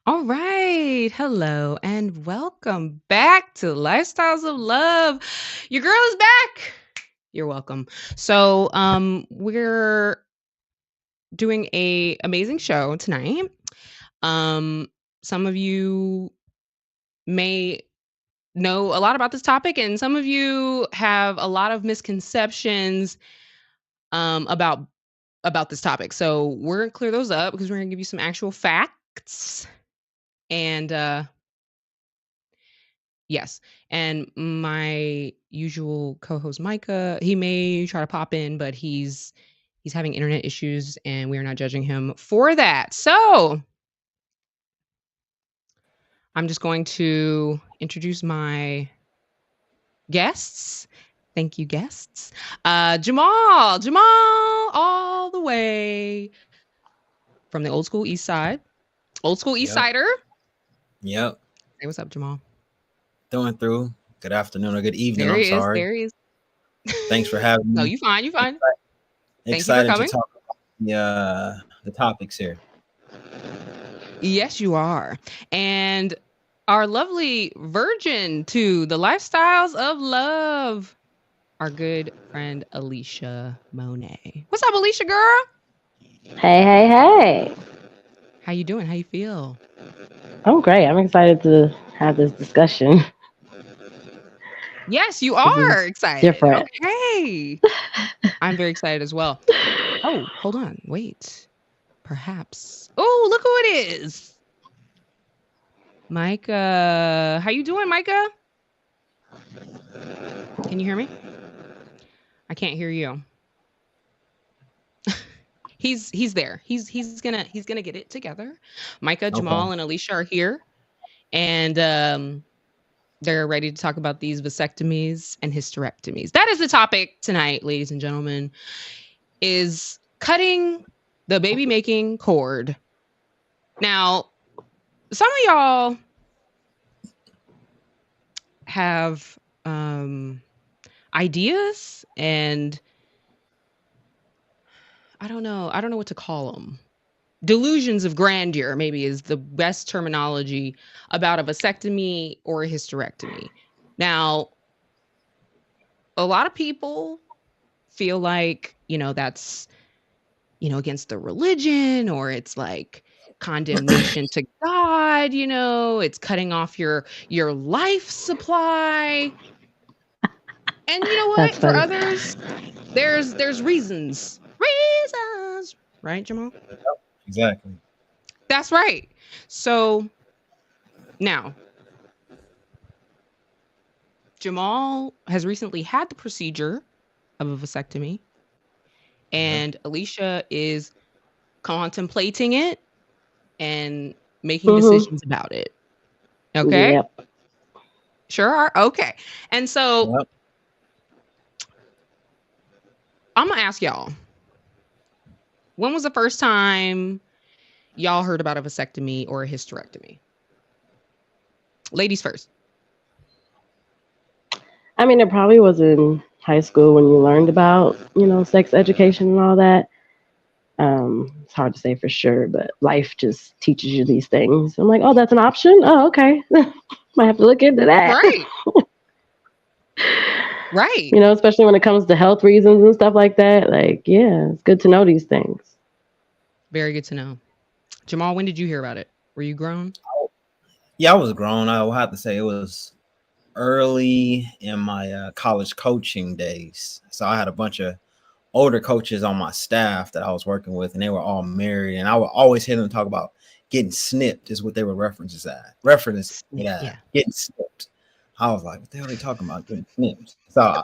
All right. Hello and welcome back to Lifestyles of Love. Your girl is back. You're welcome. We're doing a amazing show tonight. Um some of you may know a lot about this topic and some of you have a lot of misconceptions about this topic. So we're going to clear those up because we're going to give you some actual facts and yes. And my usual co-host Micah, he may try to pop in, but he's having internet issues and we are not judging him for that. So, I'm just going to introduce my guests. Thank you, guests. Jamal all the way from the old school East Side. Old school East Yep. Sider. Yep. Hey, what's up, Jamal? Going through. Good afternoon or good evening. There I'm he is. sorry. There he is. Thanks for having No, me. you fine. You fine. Exci- Thank you for Excited to coming. talk about the topics here. Yes, you are. And our lovely virgin to the lifestyles of love, our good friend Alicia Monet. What's up, Alicia girl? Hey, hey, hey. How you doing? How you feel? I'm great. I'm excited to have this discussion. Yes, you This is are excited. different. Okay. I'm very excited as well. Oh, hold on. Wait. Perhaps. Oh, look who it is. Micah. How you doing, Micah? Can you hear me? I can't hear you. He's there. He's gonna get it together. Micah, Okay. Jamal, and Alicia are here, and they're ready to talk about these vasectomies and hysterectomies. That is the topic tonight, ladies and gentlemen. Is cutting the baby making cord. Now, some of y'all have ideas and I don't know what to call them. Delusions of grandeur maybe is the best terminology about a vasectomy or a hysterectomy. Now, a lot of people feel like, that's, against the religion or it's like condemnation to God, it's cutting off your life supply. And you know That's what? For funny. others, there's reasons. Reasons, right, Jamal? Exactly. That's right. So now, Jamal has recently had the procedure of a vasectomy, Yep. and Alicia is contemplating it and making Mm-hmm. decisions about it. Okay? Yep. Sure are. Okay. And so Yep. I'm going to ask y'all, when was the first time y'all heard about a vasectomy or a hysterectomy? Ladies first. I mean, it probably was in high school when you learned about, sex education and all that. It's hard to say for sure, but life just teaches you these things. I'm like, oh, that's an option? Oh, okay. Might have to look into that. Right. Right. Especially when it comes to health reasons and stuff like that. Like, yeah, it's good to know these things. Very good to know. Jamal, when did you hear about it? Were you grown? Yeah, I was grown. I will have to say it was early in my college coaching days. So I had a bunch of older coaches on my staff that I was working with, and they were all married. And I would always hear them talk about getting snipped, is what they were reference it as Yeah. getting snipped. I was like, what the hell are they talking about getting snipped? So I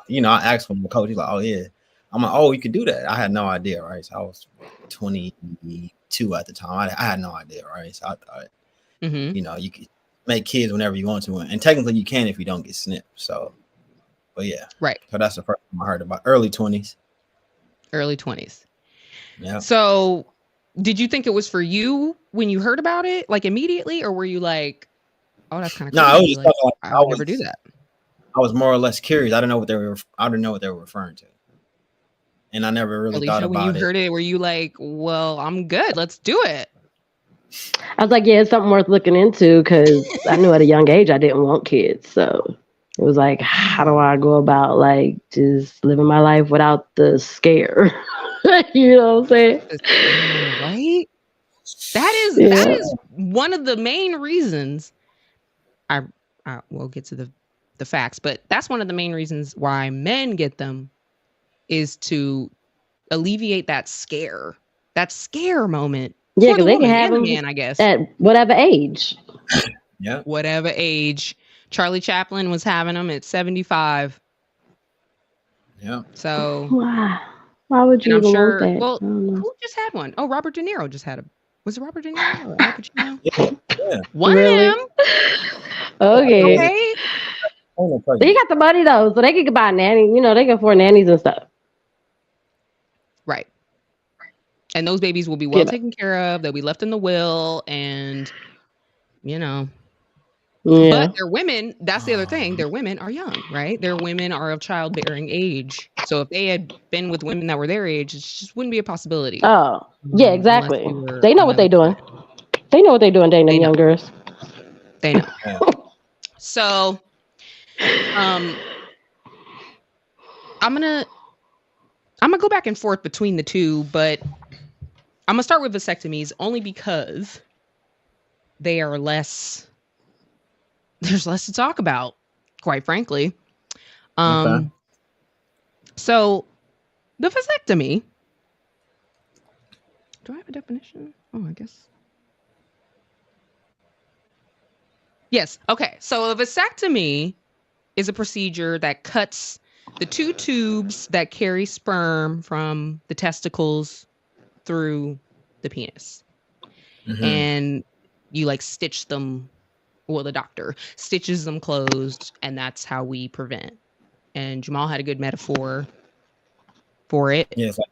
asked one of the coach, he's like, oh yeah. I'm like, oh, you could do that. I had no idea, right? So I was 22 at the time. I had no idea, right? So I thought, Mm-hmm. you could make kids whenever you want to, and technically you can if you don't get snipped. So, but yeah, Right. so that's the first time I heard about early 20s. Early 20s. Yeah. So, did you think it was for you when you heard about it, like immediately, or were you like, "Oh, that's kind of No, I was crazy. just Like, like I would never do that." I was more or less curious. I didn't know what they were referring to, and I never really thought Alicia, when you about it. heard it, were you like, "Well, I'm good. Let's do it." I was like, yeah, it's something worth looking into because I knew at a young age I didn't want kids. So it was like, how do I go about like just living my life without the scare? You know what I'm saying? Yeah, right? That Yeah. is one of the main reasons. I will get to the facts, but that's one of the main reasons why men get them is to alleviate that scare moment. Yeah, For the because they can woman have and the them man, I guess. at whatever age. Yeah. Whatever age. Charlie Chaplin was having them at 75. Yeah. So, Why would and you I'm even want sure, that? well, I don't know. who just had one? Oh, Robert De Niro just had a, was it Robert De Niro or Al Pacino? Yeah. One Really? of them. Okay. Okay. But he got the money though, so they could buy nanny. You know, they can afford nannies and stuff. Right. And those babies will be well taken care of. They'll be left in the will, and you know. Yeah. But their women, that's the other thing. Their women are young, right? Their women are of childbearing age. So if they had been with women that were their age, it just wouldn't be a possibility. Oh, yeah, exactly. They know what they're another doing. They know what they're doing, dating them They know. young girls. They know. Yeah. So, I'm gonna go back and forth between the two, but I'm gonna start with vasectomies only because they are less. There's less to talk about, quite frankly. Okay. So the vasectomy. Do I have a definition? Oh, I guess. Yes. Okay. So a vasectomy is a procedure that cuts the two tubes that carry sperm from the testicles through the penis. And you like stitch them. Well, the doctor stitches them closed, and that's how we prevent. And Jamal had a good metaphor for it. Yeah, it's like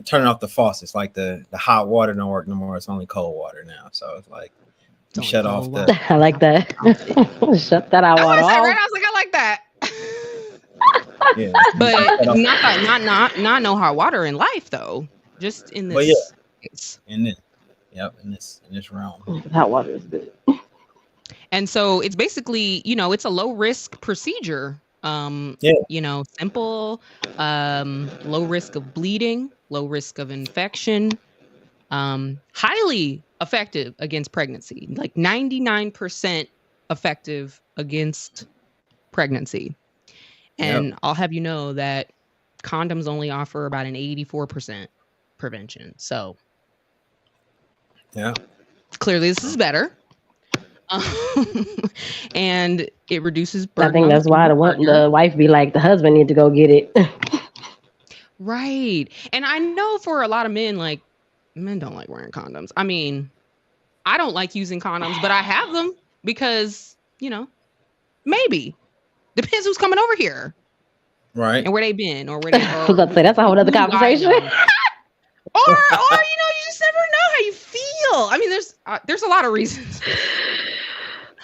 turning off the faucets. Like the hot water don't work no more. It's only cold water now. So it's like you shut off the. I like that. Shut that hot water off. Right? I was like, I like that. Yeah, but not no hot water in life though. Just in this. In this. Yep, in this realm. Hot water is good. And so it's basically, it's a low risk procedure. Simple, low risk of bleeding, low risk of infection, highly effective against pregnancy, like 99% effective against pregnancy. And I'll have you know that condoms only offer about an 84% prevention. So clearly this is better. And it reduces burden. I think that's why the wife be like, the husband need to go get it. Right. And I know for a lot of men, like, men don't like wearing condoms. I mean, I don't like using condoms, but I have them because, maybe. Depends who's coming over here. Right. And where they've been or where they are. I was about to say, that's a whole other conversation. Or you just never know how you feel. I mean, there's a lot of reasons.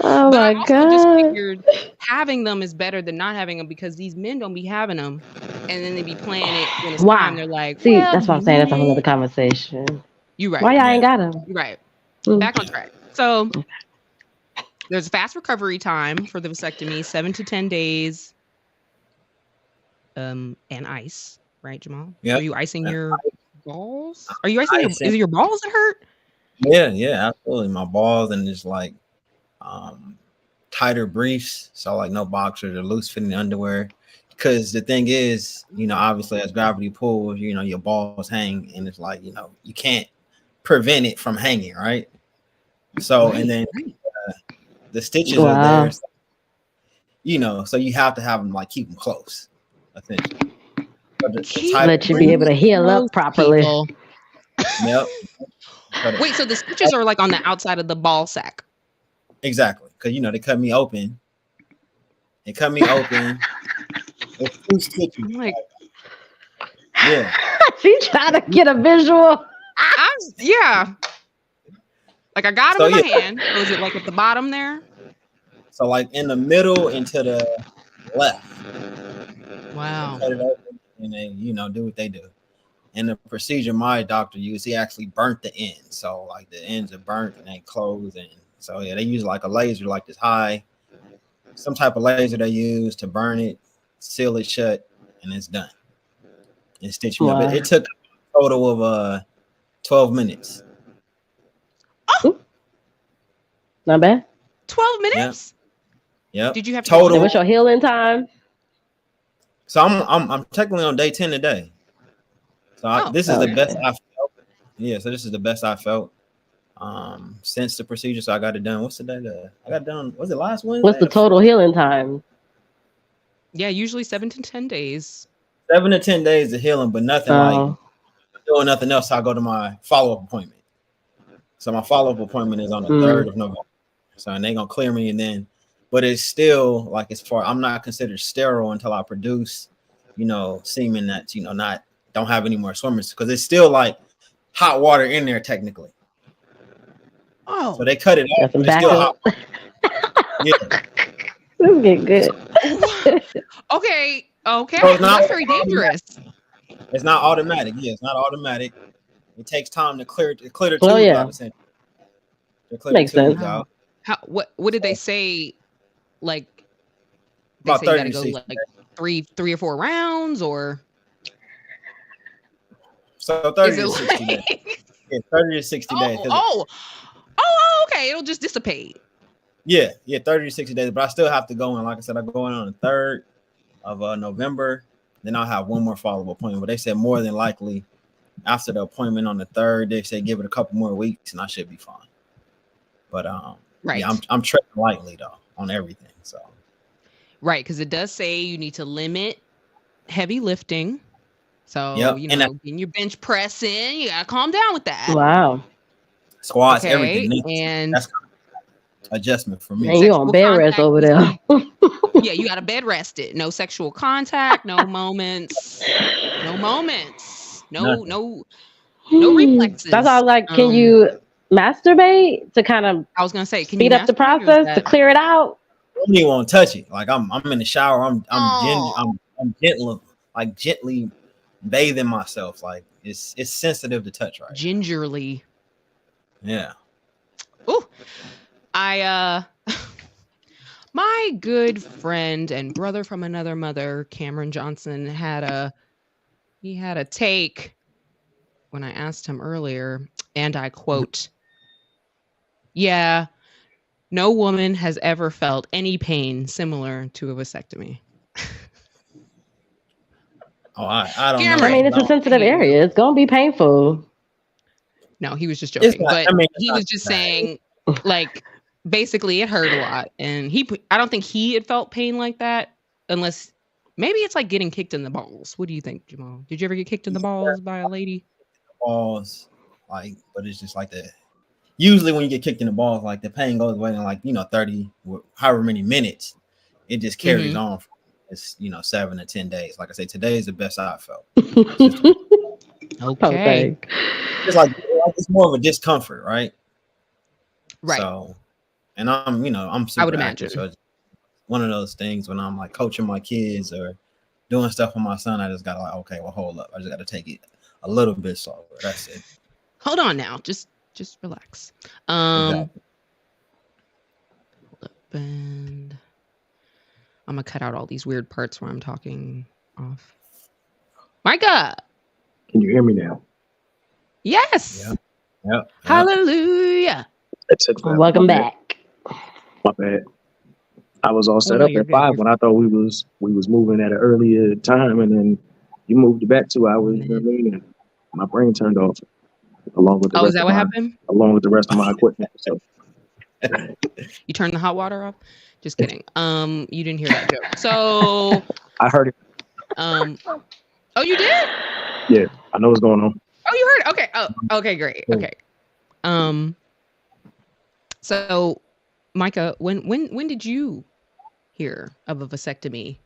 Oh but my I also God. just figured having them is better than not having them because these men don't be having them, and then they be playing it when it's time. They're like, see, that's what I'm saying. That's a whole other conversation. You right. Why y'all ain't got them? You right. Back on track. So there's a fast recovery time for the vasectomy, 7 to 10 days. And ice, right, Jamal? Yeah. Are you icing your balls? Are you icing? Is it your balls that hurt? Yeah, absolutely. My balls and just like tighter briefs, so like no boxers or loose fitting underwear. Because the thing is, obviously as gravity pulls, your balls hang, and it's like you can't prevent it from hanging, right? So and then the stitches are there, so you have to have them like keep them close, essentially. Let you be able to heal up properly. Yep. Wait, so the stitches are like on the outside of the ball sack? Exactly, because they cut me open. It's two stitches. Like, she trying to get a visual. Like I got them in my hand. Or is it like at the bottom there? So like in the middle and to the left. Wow. Cut it open and they, do what they do. And the procedure my doctor used, he actually burnt the ends. So like the ends are burnt and they close. And so yeah, they use like a laser, like this some type of laser they use to burn it, seal it shut, and it's done. And stitch me up. It took a total of 12 minutes. Oh, not bad. 12 minutes? Yeah. Did you have total? What's your healing time? So I'm technically on day 10 today. So this is the best I felt. Yeah, so this is the best I felt since the procedure. So I got it done. What's the day? I got it done. Was it last Wednesday? What's the total healing time? Yeah, usually 7 to 10 days. 7 to 10 days of healing, but nothing like doing nothing else. So I go to my follow-up appointment. So my follow-up appointment is on the 3rd of November. So and they're gonna clear me, and then, but it's still like I'm not considered sterile until I produce, semen that don't have any more swimmers, because it's still like hot water in there technically. Oh, so they cut it off. But it's still hot. Yeah, this is getting good. Okay. So it's not very dangerous. It's not automatic. Yeah, it's not automatic. It takes time to clear the tubes out. Essentially, makes sense. Out. What did they say? Like, they about say 30 you gotta go like three or 4 rounds, or so 30 to 60 days. Yeah, 30 to 60 days. Okay, it'll just dissipate. Yeah, 30 to 60 days. But I still have to go in. Like I said, I go in on the 3rd of November. Then I'll have one more follow-up appointment. But they said more than likely after the appointment on the 3rd, they say give it a couple more weeks and I should be fine. But right. Yeah, I'm treading lightly though on everything. So right, because it does say you need to limit heavy lifting. So getting your bench press in, you gotta calm down with that. Wow. Squats, everything. And that's adjustment for me. And you on bed rest over there. Yeah, you gotta bed rest it. No sexual contact, no moments. No reflexes. That's all. Like, can you masturbate to kind of? I was gonna say, can speed up the process to clear it out? I don't even want to touch it. Like I'm in the shower. I'm gently bathing myself. Like it's sensitive to touch, right? Gingerly. Yeah. Ooh, my good friend and brother from another mother, Cameron Johnson, had a take when I asked him earlier, and I quote, "Yeah, no woman has ever felt any pain similar to a vasectomy." I don't know. I mean, it's a sensitive area. It's gonna be painful. No, he was just joking. He was just saying, like, basically it hurt a lot. And I don't think he had felt pain like that, unless maybe it's like getting kicked in the balls. What do you think, Jamal? Did you ever get kicked in the balls by a lady? Balls, but it's just like that. Usually when you get kicked in the balls, like the pain goes away in 30, however many minutes. It just carries on. It's 7 to 10 days. Like I say, today is the best I've felt. Okay. It's like it's more of a discomfort, right? Right. So, and I'm super I would imagine. Active, so it's one of those things when I'm like coaching my kids or doing stuff with my son, I just gotta okay, well, hold up. I just gotta take it a little bit slower. That's it. Hold on now. Just relax. Exactly. And I'm gonna cut out all these weird parts where I'm talking off. Micah, can you hear me now? Yes. Yeah. Hallelujah. Welcome back. My bad. I was all set up at 5 when I thought we was moving at an earlier time, and then you moved it back 2 hours. You know what I mean? And my brain turned off along with the rest is that of what happened? Along with the rest of my equipment. So you turned the hot water off? Just kidding. You didn't hear that joke. So I heard it. Oh, you did? Yeah, I know what's going on. Oh, you heard? Okay. Oh, okay, great. Okay. So Micah, when did you hear of a vasectomy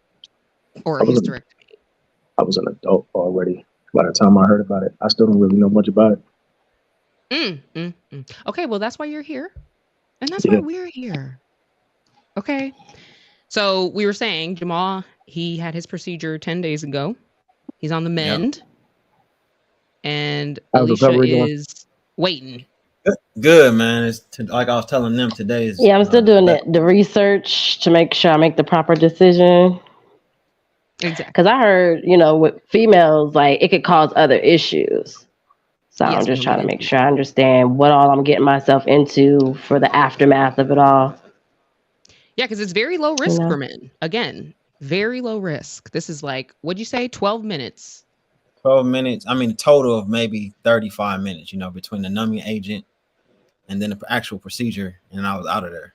or a hysterectomy? I was an adult already by the time I heard about it. I still don't really know much about it. Okay, well, that's why you're here. And that's why we're here. Okay. So we were saying, Jamal, he had his procedure 10 days ago. He's on the mend. and How's Alicia recovery going? is waiting. Good, man. Like I was telling them today is Yeah, I'm still doing the research to make sure I make the proper decision. Exactly. Because I heard, with females, like it could cause other issues. So Yes, I'm we're just gonna trying get to make into sure I understand what all I'm getting myself into for the aftermath of it all. Yeah, because it's very low risk for men. Again, very low risk. This is like, what'd you say, 12 minutes? 12 minutes. I mean, a total of maybe 35 minutes, between the numbing agent and then the actual procedure, and I was out of there.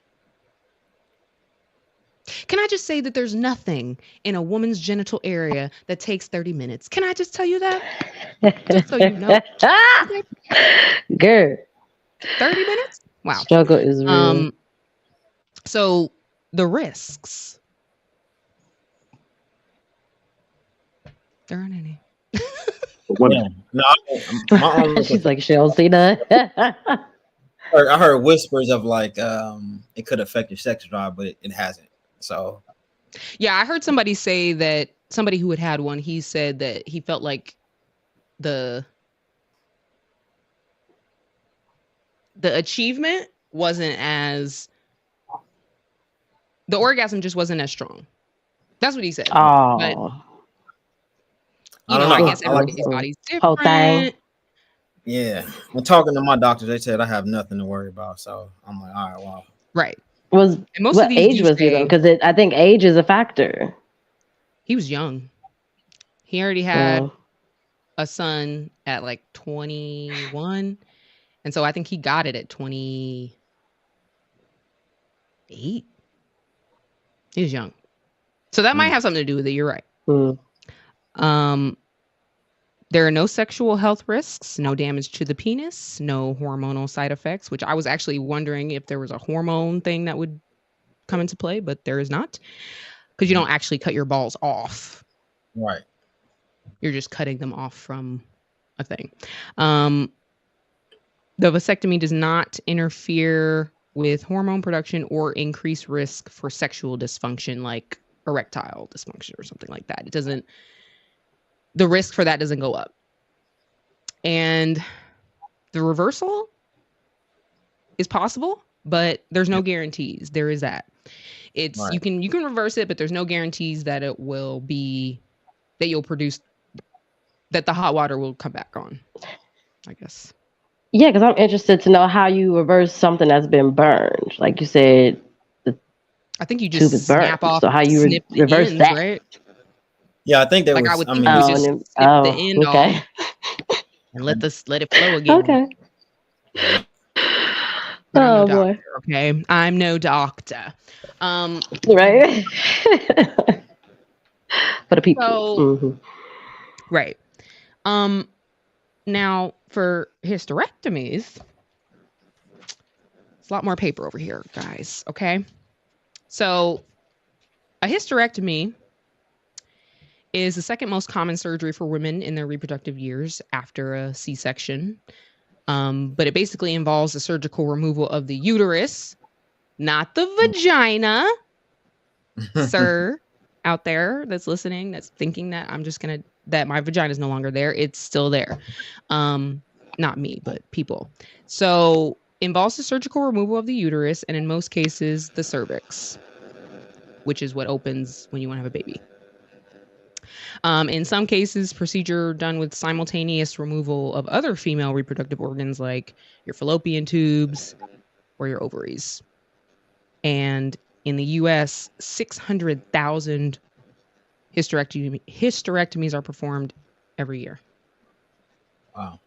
Can I just say that there's nothing in a woman's genital area that takes 30 minutes? Can I just tell you that? Just so you know. Okay. Good. 30 minutes? Wow. Struggle is real. So the risks. There aren't any. Yeah. No, She's like, she don't see that. I heard whispers of like it could affect your sex drive, but it hasn't. So yeah, I heard somebody say that somebody who had one, he said that he felt like the achievement wasn't as, the orgasm just wasn't as strong. That's what he said. Oh, but, I don't know. I guess everybody's body's whole thing. different. Yeah, when talking to my doctor, they said I have nothing to worry about. So I'm like, all right, wow. Right. What of these age was he though? Because I think age is a factor. He was young. He already had a son at like 21, and so I think he got it at 28. He was young, so that might have something to do with it. You're right. There are no sexual health risks, no damage to the penis, no hormonal side effects, which I was actually wondering if there was a hormone thing that would come into play, but there is not, because you don't actually cut your balls off. Right. You're just cutting them off from a thing. The vasectomy does not interfere with hormone production or increase risk for sexual dysfunction like erectile dysfunction or something like that. It doesn't, the risk for that doesn't go up. And the reversal is possible, but there's no guarantees. There is that. It's right. You can reverse it, but there's no guarantees that it will be, that you'll produce, that the hot water will come back on, I guess. Yeah, because I'm interested to know how you reverse something that's been burned. Like you said, I think you just snap off. So how you reverse ends, that? Right? Yeah, I think there was. I would think you just snip the end off and let it flow again. Okay. But I'm no doctor, okay, I'm no doctor. Right. For the people. So, right. Now for hysterectomies, it's a lot more paper over here, guys. Okay. So a hysterectomy is the second most common surgery for women in their reproductive years after a C-section. But it basically involves the surgical removal of the uterus, not the vagina. Sir out there that's listening, that's thinking that that my vagina is no longer there. It's still there. Not me, but people. So involves the surgical removal of the uterus, and in most cases, the cervix, which is what opens when you want to have a baby. In some cases, procedure done with simultaneous removal of other female reproductive organs like your fallopian tubes or your ovaries. And in the U.S., 600,000 hysterectomies are performed every year. Wow.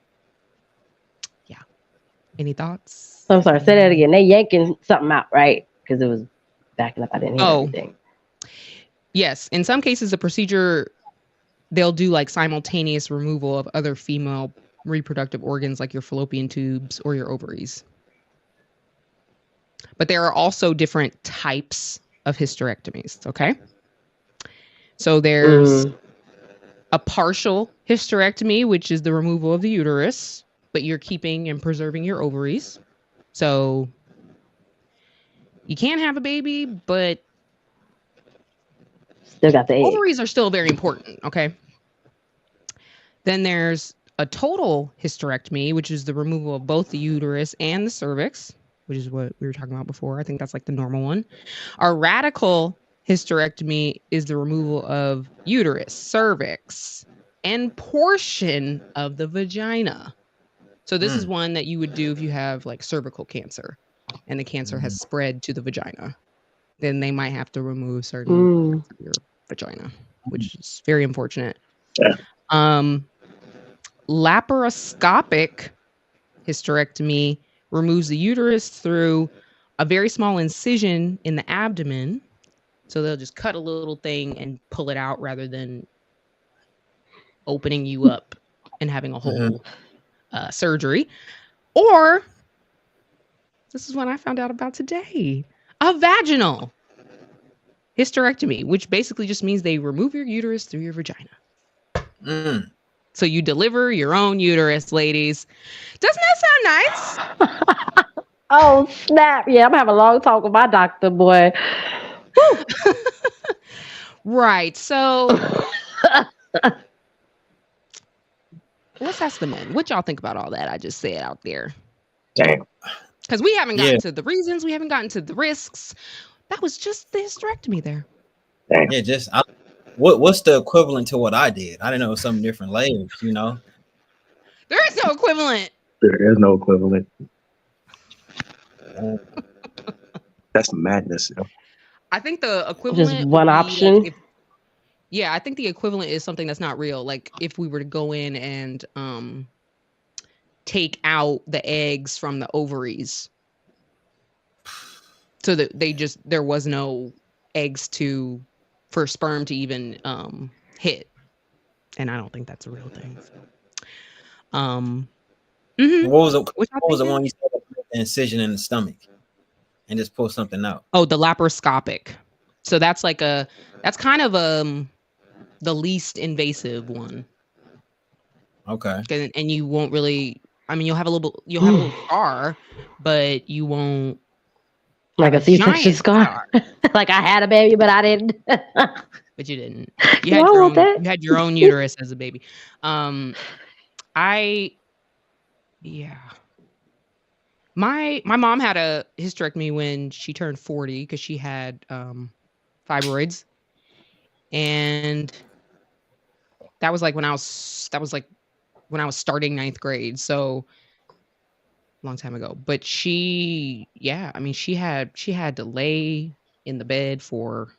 Yeah. Any thoughts? I'm sorry, say that again. They yanking something out, right? Because it was backing up. I didn't hear anything. Yes. In some cases, the procedure, they'll do like simultaneous removal of other female reproductive organs like your fallopian tubes or your ovaries. But there are also different types of hysterectomies, okay? So there's a partial hysterectomy, which is the removal of the uterus, but you're keeping and preserving your ovaries. So you can't have a baby, but still got the egg. Ovaries are still very important, okay? Then there's a total hysterectomy, which is the removal of both the uterus and the cervix, which is what we were talking about before. I think that's like the normal one. A radical hysterectomy is the removal of uterus, cervix, and portion of the vagina. So this is one that you would do if you have like cervical cancer and the cancer has spread to the vagina. Then they might have to remove certain parts of your vagina, which is very unfortunate. Yeah. Laparoscopic hysterectomy removes the uterus through a very small incision in the abdomen. So they'll just cut a little thing and pull it out rather than opening you up and having a whole surgery. Or, this is what I found out about today, a vaginal hysterectomy, which basically just means they remove your uterus through your vagina. So you deliver your own uterus, ladies. Doesn't that sound nice? Oh, snap. Yeah, I'm going to have a long talk with my doctor, boy. Right. So let's ask the men. What y'all think about all that I just said out there? Damn. Because we haven't gotten to the reasons. We haven't gotten to the risks. That was just the hysterectomy there. Damn. Yeah, what's the equivalent to what I did? I didn't know it was something different layers, you know? There is no equivalent. There is no equivalent. That's madness. You know? I think the equivalent just one option. Like I think the equivalent is something that's not real. Like if we were to go in and take out the eggs from the ovaries, so that there was no eggs for sperm to even hit, and I don't think that's a real thing. What was the one you said, the incision in the stomach and just pull something out? Oh, the laparoscopic. So that's kind of the least invasive one. Okay. And you won't really. I mean, you'll have a little scar, but you won't. Like a C-section scar. Like I had a baby, but I didn't. But you didn't. You had your own uterus as a baby. My mom had a hysterectomy when she turned 40 because she had fibroids, and that was when I was starting ninth grade, so a long time ago. But she had to lay in the bed for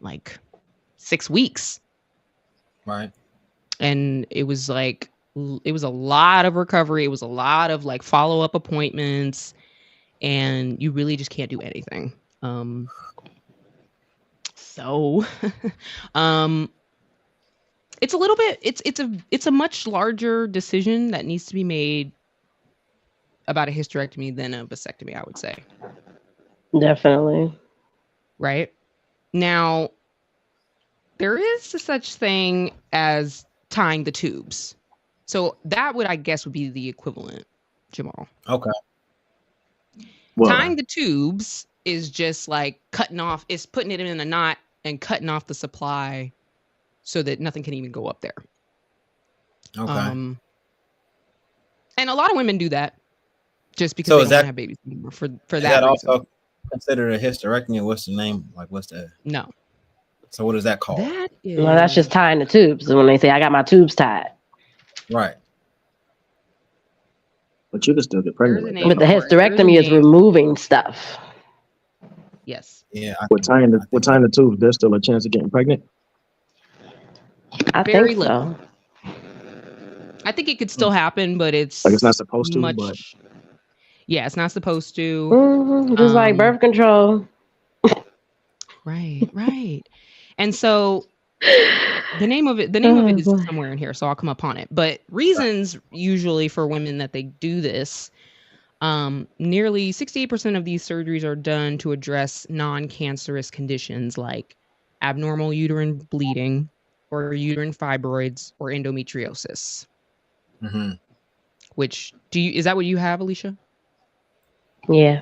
like 6 weeks, right? And it was a lot of recovery. It was a lot of like follow-up appointments, and you really just can't do anything. It's a little bit, it's a much larger decision that needs to be made about a hysterectomy than a vasectomy, I would say. Definitely. Right? Now, there is a such thing as tying the tubes. So that would be the equivalent, Jamal. Okay. Well, tying the tubes is just like putting it in a knot and cutting off the supply so that nothing can even go up there. Okay. And a lot of women do that just because they don't want to have babies anymore for that. Is that also considered a hysterectomy? What's the name? Like, what's the? No. So what is that called? Well, that's just tying the tubes. When they say I got my tubes tied. Right. But you can still get pregnant. But the hysterectomy is removing stuff. Yes. Yeah. With tying the tubes, there's still a chance of getting pregnant. I think so. I think it could still happen, but it's like it's not supposed to. But yeah, it's not supposed to. Mm-hmm. Just like birth control. Right. And so the name of it is somewhere in here, so I'll come upon it. But reasons usually for women that they do this, nearly 68% of these surgeries are done to address non-cancerous conditions like abnormal uterine bleeding or uterine fibroids or endometriosis. Mm-hmm. Is that what you have, Alicia? Yeah.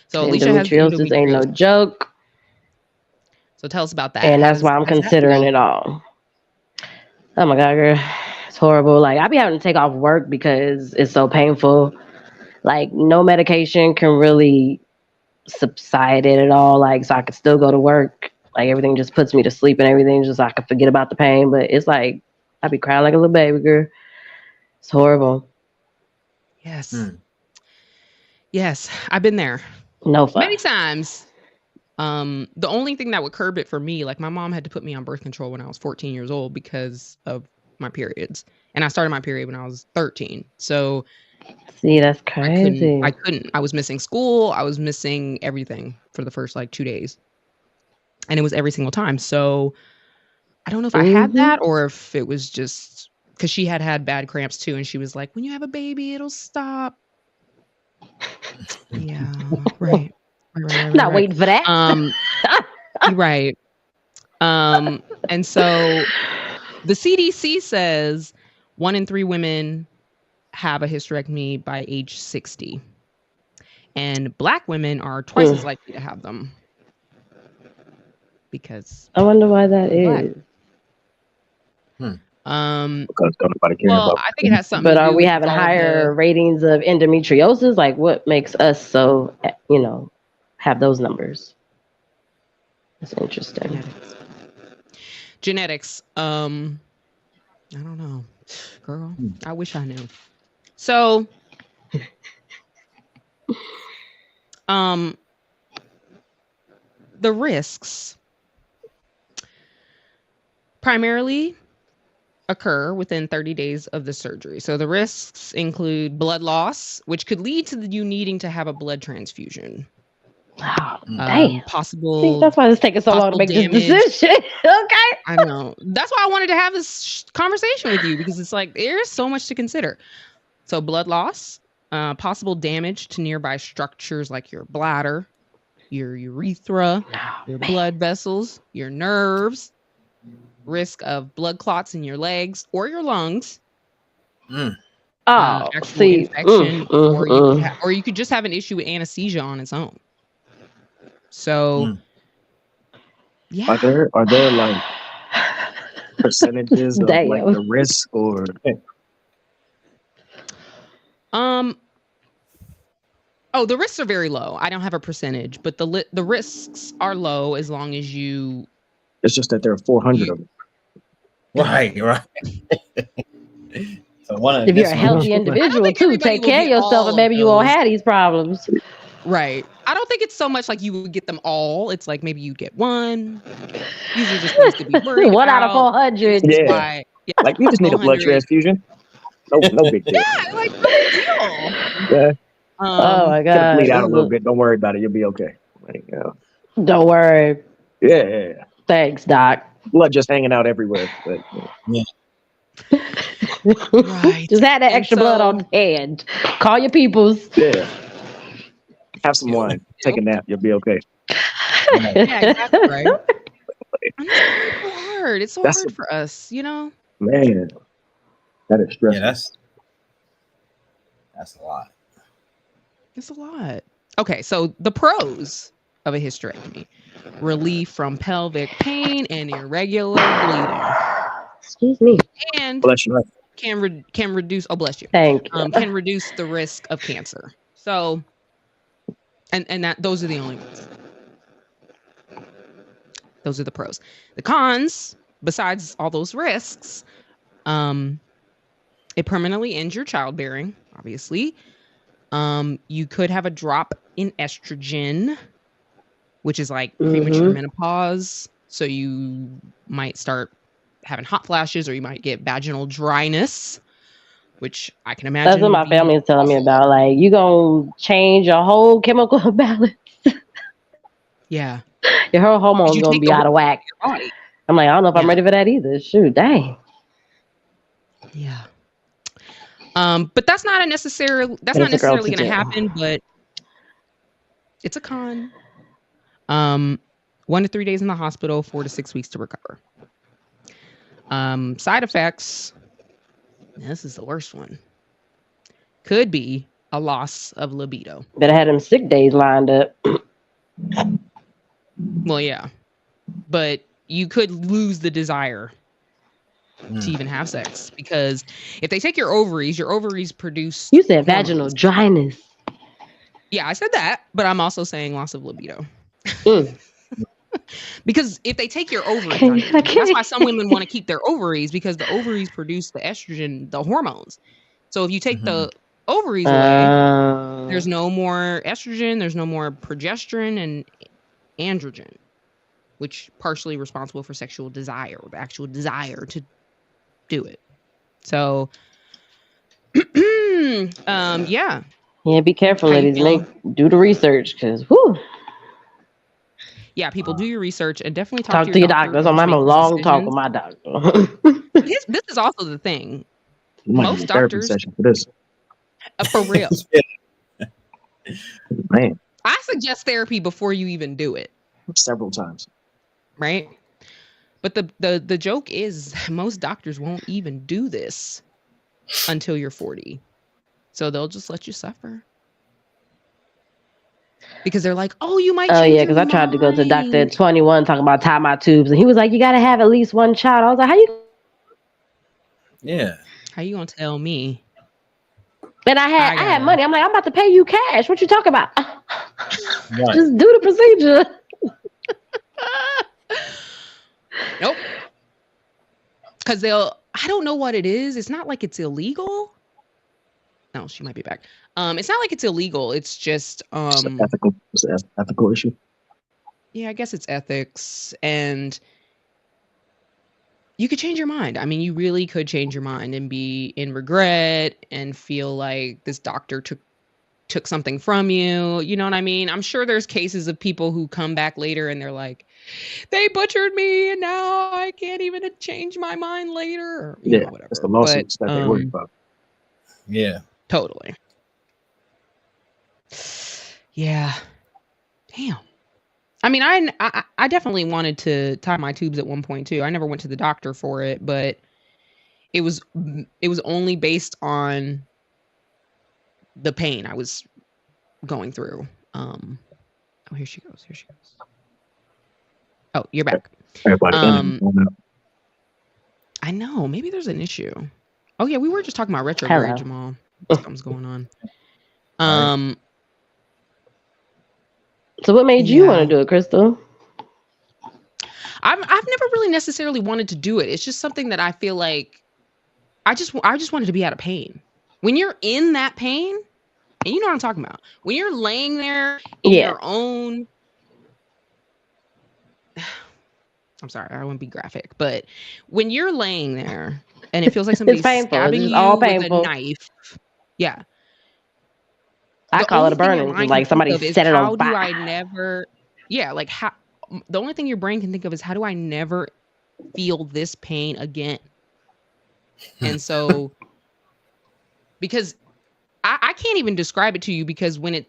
So Alicia has endometriosis ain't no joke. So tell us about that. And that's why I'm considering it all. Oh my God, girl. It's horrible. Like, I be having to take off work because it's so painful. Like, no medication can really subside it at all. Like, so I could still go to work. Like, everything just puts me to sleep and everything, just so I can forget about the pain. But it's like, I be crying like a little baby girl. It's horrible. Yes. Yes, I've been there. No fun. Many times. The only thing that would curb it for me, like my mom had to put me on birth control when I was 14 years old because of my periods. And I started my period when I was 13. So see, that's crazy. I couldn't. I was missing school. I was missing everything for the first like 2 days. And it was every single time. So I don't know if I had that or if it was just because she had bad cramps too. And she was like, when you have a baby, it'll stop. Yeah, right. Not waiting for that. Right. And so the CDC says 1 in 3 women have a hysterectomy by age 60. And Black women are twice as likely to have them. Because I wonder why that is. Because nobody cares well, about I think it has something But to do are we with having all higher ratings of endometriosis? Like, what makes us so, have those numbers? That's interesting. Genetics. I don't know. Girl, I wish I knew. So, the risks primarily occur within 30 days of the surgery. So the risks include blood loss, which could lead to you needing to have a blood transfusion. Oh, damn. Possible. See, that's why it's taking so long to make this decision. Okay. I know. That's why I wanted to have this conversation with you because it's like there's so much to consider. So blood loss, possible damage to nearby structures like your bladder, your urethra, your blood vessels, your nerves, risk of blood clots in your legs or your lungs. Actual infection, or you could just have an issue with anesthesia on its own. So, yeah. Are there like percentages of like the risk or? Oh, the risks are very low. I don't have a percentage, but the risks are low as long as you. It's just that there are 400 of them. Right. So if you're a healthy individual too, take care of yourself, and maybe you won't have these problems. Right. I don't think it's so much like you would get them all. It's like maybe you get one. These are just things to be worried one about. out of 400. Yeah. Like you just need a blood transfusion. No big deal. Yeah, like no big deal. Yeah. Oh my God. Bleed out a little bit. Don't worry about it. You'll be okay. Like, don't worry. Yeah. Thanks, Doc. Blood just hanging out everywhere. But, yeah. Right. Just had that extra blood on hand. Call your peoples. Yeah. Have some wine. Take a nap. You'll be okay. Yeah, exactly right. It's so hard. It's so hard for us, Man, that is stressful. Yeah, that's a lot. It's a lot. Okay, so the pros of a hysterectomy: relief from pelvic pain and irregular bleeding. Excuse me. And bless you. Can reduce. Oh, bless you. Thank you. Can reduce the risk of cancer. So, and that those are the only ones. Those are the pros. The cons, besides all those risks, it permanently ends your childbearing. Obviously, you could have a drop in estrogen, which is like premature menopause. So you might start having hot flashes, or you might get vaginal dryness, which I can imagine. That's what my family is telling me about. Like, you gonna change your whole chemical balance. Yeah. Your whole hormones gonna be out of whack. I'm like, I don't know if I'm ready for that either. Shoot, dang. Yeah. But that's not necessarily going to happen, but it's a con. 1 to 3 days in the hospital, 4 to 6 weeks to recover. Side effects. This is the worst one. Could be a loss of libido. Better have them sick days lined up. Well, yeah, but you could lose the desire to even have sex, because if they take your ovaries produce. You said hormones. vaginal dryness. Yeah, I said that, but I'm also saying loss of libido. Because if they take your ovaries, that's why some women want to keep their ovaries, because the ovaries produce the estrogen, the hormones. So if you take the ovaries away, there's no more estrogen, there's no more progesterone and androgen, which partially responsible for sexual desire, or the actual desire to do it. So, yeah. Yeah, be careful, ladies. Do the research, because yeah, people do your research and definitely talk to your doctor. So I'm having a long talk with my doctor. This is also the thing. Most doctors session for this. For real. Man. I suggest therapy before you even do it. Several times. Right? But the joke is most doctors won't even do this until you're 40. So they'll just let you suffer. Because they're like, oh, you might. Oh yeah, because I tried to go to the doctor at 21 talking about tie my tubes, and he was like, you got to have at least one child. I was like, how you? Yeah. How you gonna tell me? And I had money. I'm like, I'm about to pay you cash. What you talking about? Right. Just do the procedure. Nope. Because I don't know what it is. It's not like it's illegal. No, she might be back. It's not like it's illegal. It's just it's an ethical issue. Yeah, I guess it's ethics, and you could change your mind. I mean, you really could change your mind and be in regret and feel like this doctor took something from you. You know what I mean? I'm sure there's cases of people who come back later and they're like, they butchered me and now I can't even change my mind later. Or, you know, whatever. It's the lawsuits that they worry about. Yeah. Totally. Yeah. Damn. I mean, I definitely wanted to tie my tubes at one point too. I never went to the doctor for it, but it was only based on the pain I was going through. Oh, here she goes. Oh, you're back. I know. Maybe there's an issue. Oh yeah, we were just talking about retrograde, Jamal. Something's going on. So what made you want to do it, Crystal? I've never really necessarily wanted to do it. It's just something that I feel like I just wanted to be out of pain. When you're in that pain, and you know what I'm talking about. When you're laying there in your own, I'm sorry, I won't be graphic, but when you're laying there and it feels like somebody's stabbing you with a knife. Yeah. I call it a burning, like somebody set it on fire. How do I never, like how, the only thing your brain can think of is how do I never feel this pain again? And so, because I can't even describe it to you, because when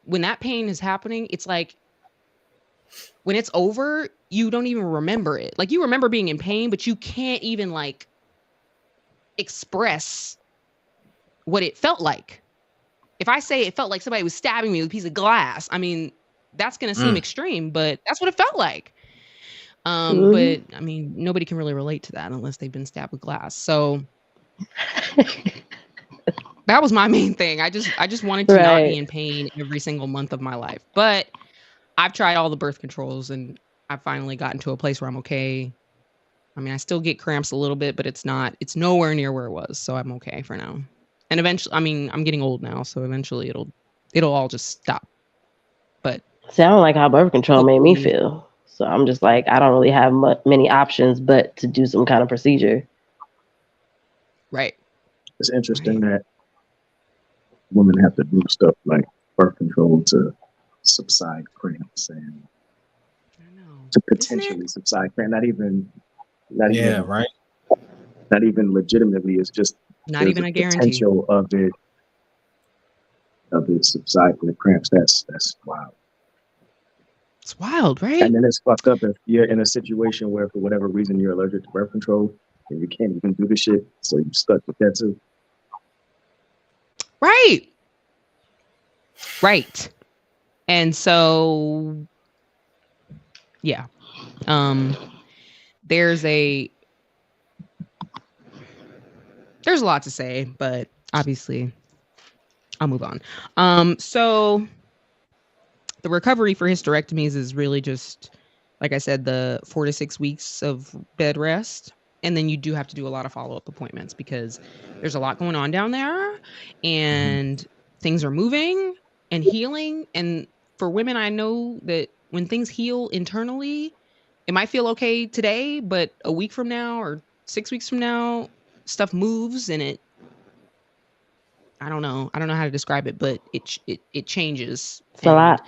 that pain is happening, it's like, when it's over, you don't even remember it. Like you remember being in pain, but you can't even like express what it felt like. If I say it felt like somebody was stabbing me with a piece of glass, I mean, that's going to seem extreme, but that's what it felt like. But I mean, nobody can really relate to that unless they've been stabbed with glass. So that was my main thing. I just wanted to not be in pain every single month of my life. But I've tried all the birth controls and I've finally gotten to a place where I'm okay. I mean, I still get cramps a little bit, but it's nowhere near where it was. So I'm okay for now. And eventually, I mean, I'm getting old now, so eventually it'll all just stop. But see, I don't like how birth control made me feel. So I'm just like, I don't really have many options but to do some kind of procedure. Right. It's interesting that women have to do stuff like birth control to subside cramps and to potentially subside cramps. Not even right. Not even legitimately. It's just not even a guarantee. Potential of it subsiding the cramps. That's wild. It's wild, right? And then it's fucked up if you're in a situation where for whatever reason you're allergic to birth control and you can't even do the shit, so you're stuck with that too. Right. And so yeah. There's a there's a lot to say, but obviously I'll move on. So the recovery for hysterectomies is really just, like I said, the 4 to 6 weeks of bed rest. And then you do have to do a lot of follow-up appointments because there's a lot going on down there and things are moving and healing. And for women, I know that when things heal internally, it might feel okay today, but a week from now or 6 weeks from now, stuff moves and I don't know how to describe it, but it changes. It's a lot.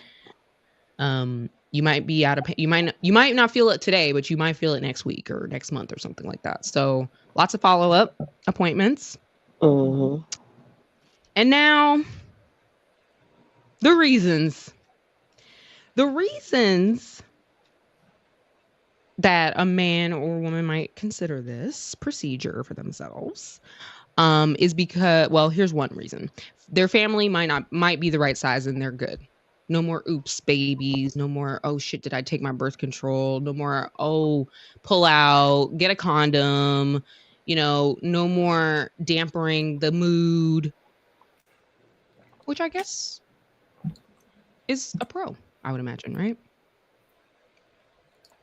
You might be out of you might not feel it today, but you might feel it next week or next month or something like that. So lots of follow-up appointments. Mm-hmm. And now the reasons that a man or woman might consider this procedure for themselves is because, well, here's one reason. Their family might be the right size and they're good. No more oops babies, no more oh shit did I take my birth control, no more oh pull out, get a condom, no more dampering the mood, which I guess is a pro, I would imagine, right?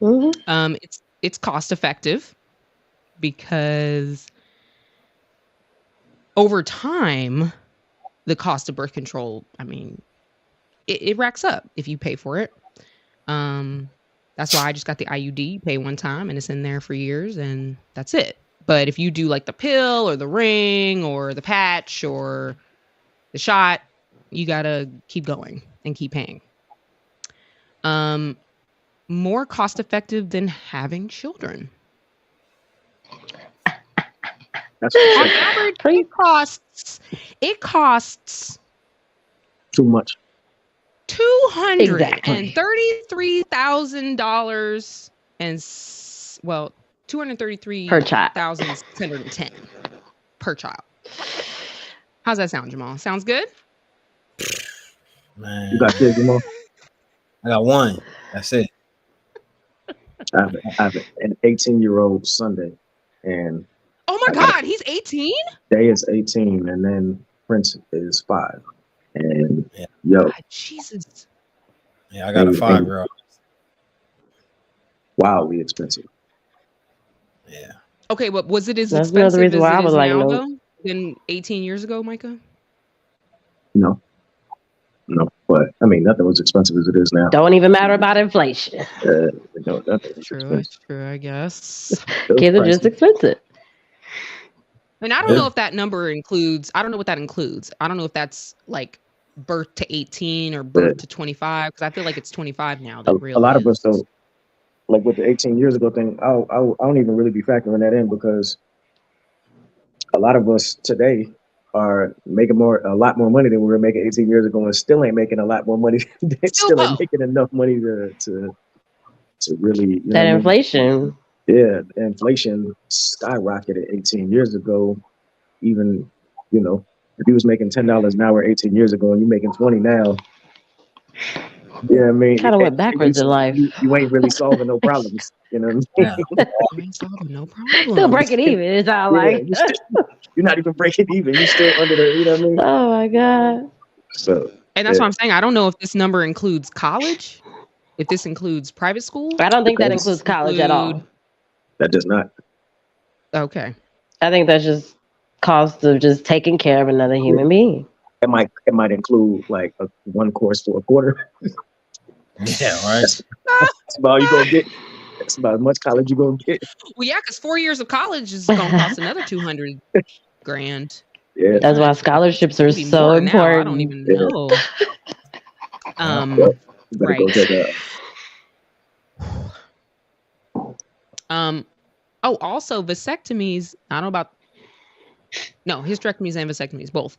Mm-hmm. It's cost effective because over time the cost of birth control, I mean, it racks up if you pay for it. That's why I just got the IUD. You pay one time and it's in there for years and that's it. But if you do like the pill or the ring or the patch or the shot, you gotta keep going and keep paying. More cost effective than having children. That's On average, it costs too much. $233,000 and $233,610 per child. How's that sound, Jamal? Sounds good? Man, You got kids, Jamal? I got one. That's it. I have an 18-year-old Sunday, and oh my God, he's 18? Day is 18, and then Prince is 5. And Yeah. yo, God, Jesus. Yeah, I got a 5-year-old. Wildly expensive. Yeah. Okay, but was it as That's expensive another reason as why it I is was like, now, no. though, than 18 years ago, Micah? No, but I mean, nothing was expensive as it is now. Don't even matter about inflation. No, nothing was True, expensive. true, I guess. Kids are just expensive. And I don't know if that number includes, I don't know what that includes. I don't know if that's like birth to 18 or birth to 25, because I feel like it's 25 now. That A lot of us don't, like with the 18 years ago thing, I don't even really be factoring that in because a lot of us today are making a lot more money than we were making 18 years ago and still ain't making a lot more money. They still ain't making enough money to really, that inflation. Yeah, inflation skyrocketed 18 years ago. Even, if you was making $10 an hour 18 years ago and you're making 20 now, yeah, I mean, Kind of went backwards in life. You ain't really solving no problems, you know what I mean? You ain't solving no problem. Still breaking even, it's all like. You're not even breaking even. You're still under the, you know what I mean? Oh my God. So, and that's what I'm saying. I don't know if this number includes college, if this includes private school. I don't think that includes college at all. That does not. Okay. I think that's just cost of just taking care of another human being. It might include like one course for a quarter. Yeah, right. That's about you gonna get. That's about as much college you gonna get. Well, yeah, because 4 years of college is gonna cost another $200,000. Yeah, that's why scholarships are so important. Now, I don't even know. Right. Go check it out. Also vasectomies. I don't know about. No, hysterectomies and vasectomies both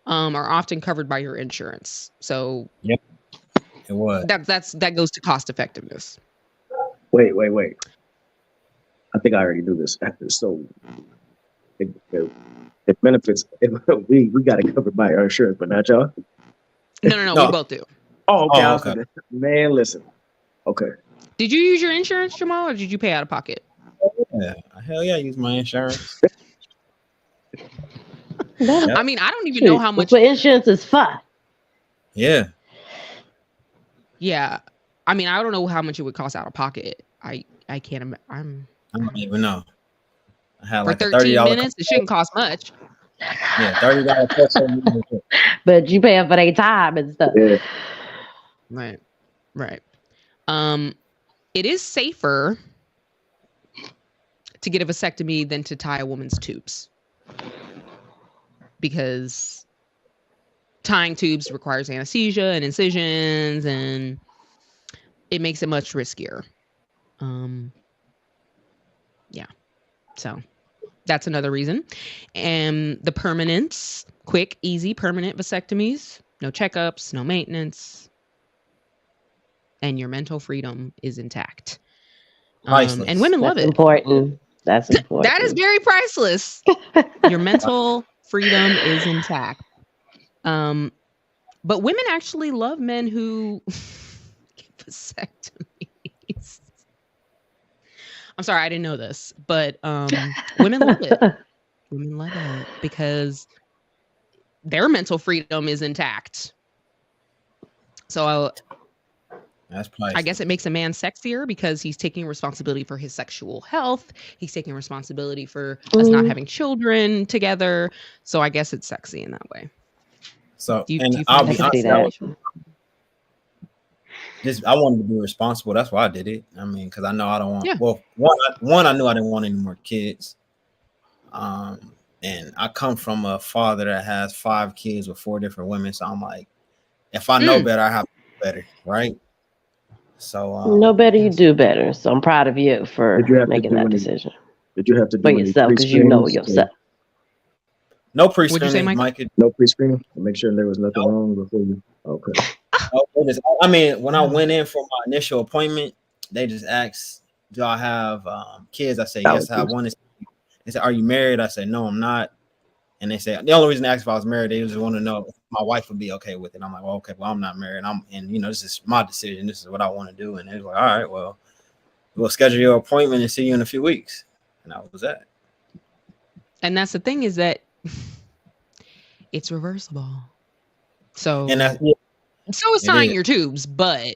are often covered by your insurance. So yep, it was. That goes to cost effectiveness. Wait. I think I already knew this. So it benefits. We got it covered by our insurance, but not y'all. No, we both do. Oh, okay. Okay. Man, listen. Okay. Did you use your insurance, Jamal, or did you pay out of pocket? Yeah, hell yeah, I use my insurance. I mean, I don't even know how much. That's what insurance is for. Yeah. Yeah, I mean, I don't know how much it would cost out of pocket. I can't. I don't even know. I had For like a 13 $30 minutes, it shouldn't cost much. Yeah, $30 But you paying for their time and stuff. Yeah. Right. It is safer to get a vasectomy than to tie a woman's tubes, because tying tubes requires anesthesia and incisions, and it makes it much riskier. Yeah. So that's another reason. And the permanence, quick, easy, permanent vasectomies, no checkups, no maintenance, and your mental freedom is intact. Priceless. And women love it. Important. That's important. That is very priceless. Your mental freedom is intact. But women actually love men who get vasectomies. I'm sorry, I didn't know this, but women love it. Women love it because their mental freedom is intact. So That's priceless. I guess it makes a man sexier because he's taking responsibility for his sexual health. He's taking responsibility for us not having children together. So I guess it's sexy in that way. So, Do you I'll find be honest, I wanted to be responsible. That's why I did it. I mean, because I know I don't want. Yeah. Well, one, I knew I didn't want any more kids. And I come from a father that has 5 kids with 4 different women. So I'm like, if I know better, I have to do better, right? So no better, you do better. So I'm proud of you for making that decision. Did you have to do for yourself because you know yourself? No pre-screening. What'd you say, Mike? Mike? No pre-screening. Make sure there was nothing wrong before you. Okay. I mean, when I went in for my initial appointment, they just asked, "Do I have kids?" I said, "Yes, I have one." They said, "Are you married?" I said, "No, I'm not." And they said the only reason they asked if I was married, they just want to know if my wife would be okay with it. I'm like, "Well, okay, well, I'm not married. This is my decision. This is what I want to do." And they was like, "All right, well, we'll schedule your appointment and see you in a few weeks." And that was that. And that's the thing, is that it's reversible. So so is tying your tubes, but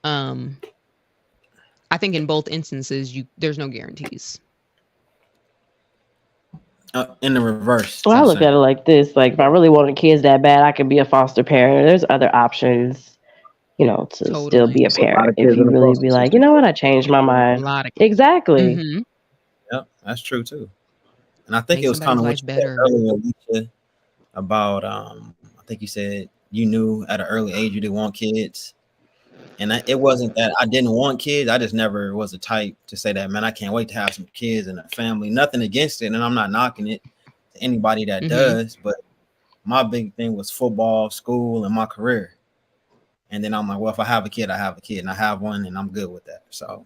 I think in both instances there's no guarantees. In the reverse. Well, I look at it like this: like, if I really wanted kids that bad, I could be a foster parent. There's other options, to still be a parent. If you really be like, you know what, I changed my mind. Exactly. Mm-hmm. Yep, that's true too. And I think it was kind of what you said earlier, Alicia, about I think you said you knew at an early age you didn't want kids. And it wasn't that I didn't want kids. I just never was the type to say that, man, I can't wait to have some kids and a family. Nothing against it. And I'm not knocking it to anybody that does. But my big thing was football, school, and my career. And then I'm like, well, if I have a kid, I have a kid. And I have one, and I'm good with that. So.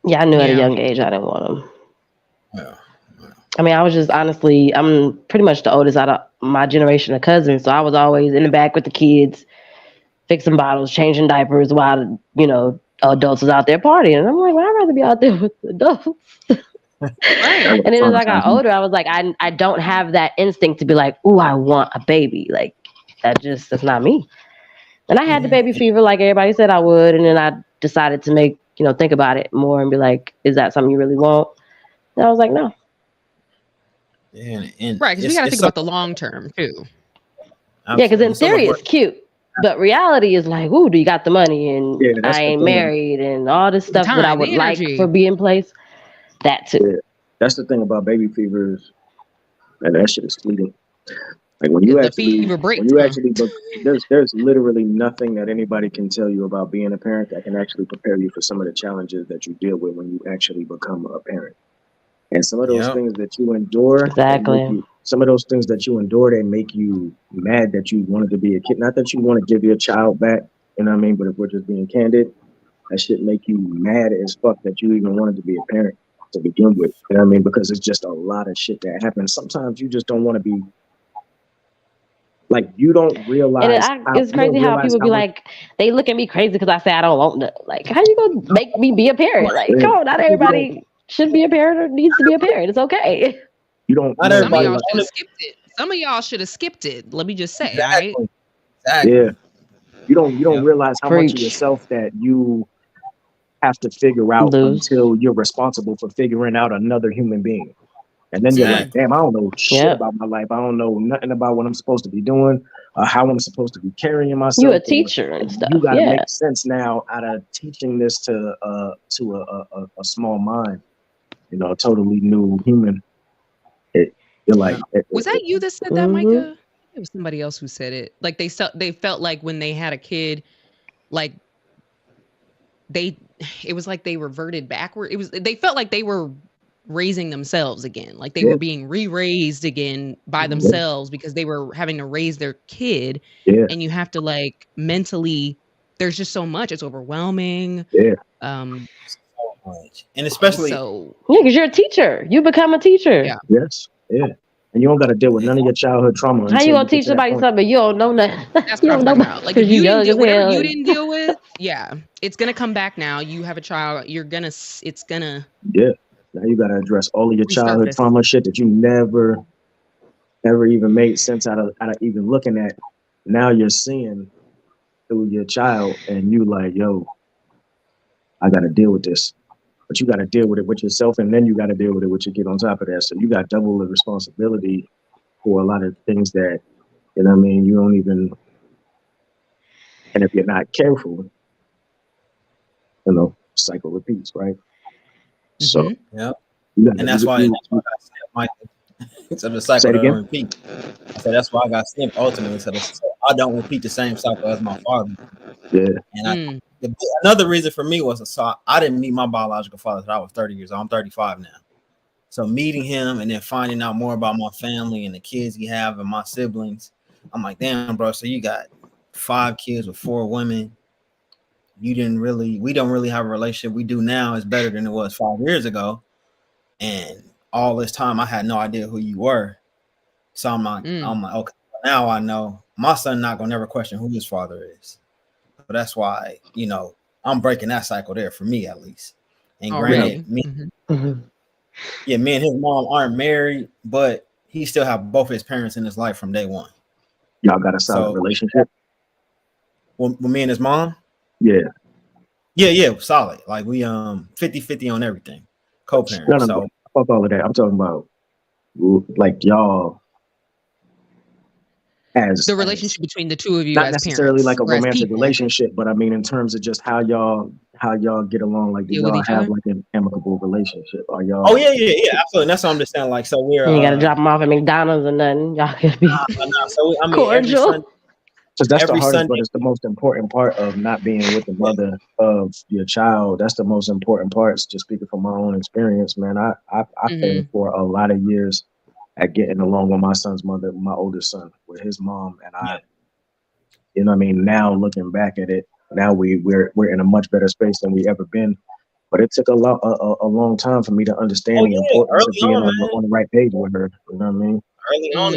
Yeah, I knew at a young age I didn't want them. Yeah. I mean, I was just honestly, I'm pretty much the oldest out of my generation of cousins. So I was always in the back with the kids, fixing bottles, changing diapers while, adults was out there partying. And I'm like, well, I'd rather be out there with the adults. And then as I got older, I was like, I don't have that instinct to be like, ooh, I want a baby. Like, that's not me. And I had the baby fever like everybody said I would. And then I decided to think about it more and be like, is that something you really want? And I was like, no. Yeah, right, because we got to think about the long term too. Yeah, because in theory it's cute, but reality is like, ooh, do you got the money? And I ain't married, and all this stuff that I would like for be in place. That too. Yeah, that's the thing about baby fevers, and that shit is fleeting. Like when you actually, there's literally nothing that anybody can tell you about being a parent that can actually prepare you for some of the challenges that you deal with when you actually become a parent. And some of those things that you endure, some of those things that you endure, they make you mad that you wanted to be a kid. Not that you want to give your child back, you know what I mean? But if we're just being candid, that shit make you mad as fuck that you even wanted to be a parent to begin with. You know what I mean? Because it's just a lot of shit that happens. Sometimes you just don't want to be, like, you don't realize. And it's crazy how people be like, they look at me crazy because I say I don't want to. Like, how you gonna make me be a parent? Like, come on, not everybody should be a parent or needs to be a parent. It's okay. You don't. Not Some of everybody y'all like should have skipped it. Some of y'all should have skipped it. Let me just say, all right? Exactly. Yeah. You don't Yep. realize how much of Preach. yourself that you have to figure out Lose. until you're responsible for figuring out another human being. And then you're like, Exactly. damn, I don't know shit Yep. about my life. I don't know nothing about what I'm supposed to be doing, how I'm supposed to be carrying myself. You a teacher and stuff. You got to Yeah. make sense now out of teaching this to a small mind, you know, a totally new human. You're like, Was that you that said that, Mhm. Micah? It was somebody else who said it. Like they felt like when they had a kid, like it was like they reverted backward. They felt like they were raising themselves again, like they Yeah. were being re-raised again by themselves because they were having to raise their kid. Yeah. And you have to like mentally, there's just so much. It's overwhelming. Yeah. So much. And especially So Yeah, because you're a teacher. You become a teacher. Yeah. Yes. Yeah. And you don't got to deal with none of your childhood trauma. How until you gonna get teach to that somebody point. something you don't know nothing? that's You what I'm don't know talking about. Like if because you young didn't as deal whatever hell. you didn't deal with, yeah, it's gonna come back now. You have a child, it's gonna Yeah. Now you got to address all of your childhood resurface. trauma shit that you never even made sense out of even looking at. Now you're seeing through your child, and you like, yo, I got to deal with this. But you got to deal with it with yourself, and then you got to deal with it with your kid on top of that. So you got double the responsibility for a lot of things that, you know what I mean, you don't even, and if you're not careful, you know, cycle repeats, right? So Mhm. Yep. you got And that's why I got snipped, Mike. So the Say cycle it don't again. repeat. I said that's why I got snipped ultimately. So I don't repeat the same cycle as my father. Yeah. And another reason for me was I didn't meet my biological father until I was 30 years old. I'm 35 now. So meeting him and then finding out more about my family and the kids he have and my siblings, I'm like, damn, bro. So you got 5 kids with 4 women. We don't really have a relationship. We do now is better than it was 5 years ago. And all this time I had no idea who you were. So I'm like, okay, now I know my son not gonna never question who his father is. So that's why, you know, I'm breaking that cycle there for me at least. And granted, me and his mom aren't married, but he still have both his parents in his life from day one. Y'all got a solid relationship? With me and his mom? Yeah. Yeah, solid. Like we 50-50 on everything. Co-parent. No, so fuck all of that. I'm talking about like y'all as the relationship between the two of you, not as necessarily parents, like a or as romantic people. relationship, but I mean in terms of just how y'all get along. Like, do Deal with y'all each have other? like an amicable relationship? Are y'all? Oh yeah, absolutely. That's what I'm just saying. Like, so we're You gotta drop them off at McDonald's and nothing. Y'all could be So I mean, cordial. Because that's the every hardest, Sunday, but it's the most important part of not being with the mother of your child. That's the most important parts. Just speaking from my own experience, man, I failed for a lot of years at getting along with my son's mother, my oldest son, with his mom, and you know what I mean. Now looking back at it, now we're in a much better space than we ever been. But it took a long time for me to understand the importance of being on the right page with her. You know what I mean?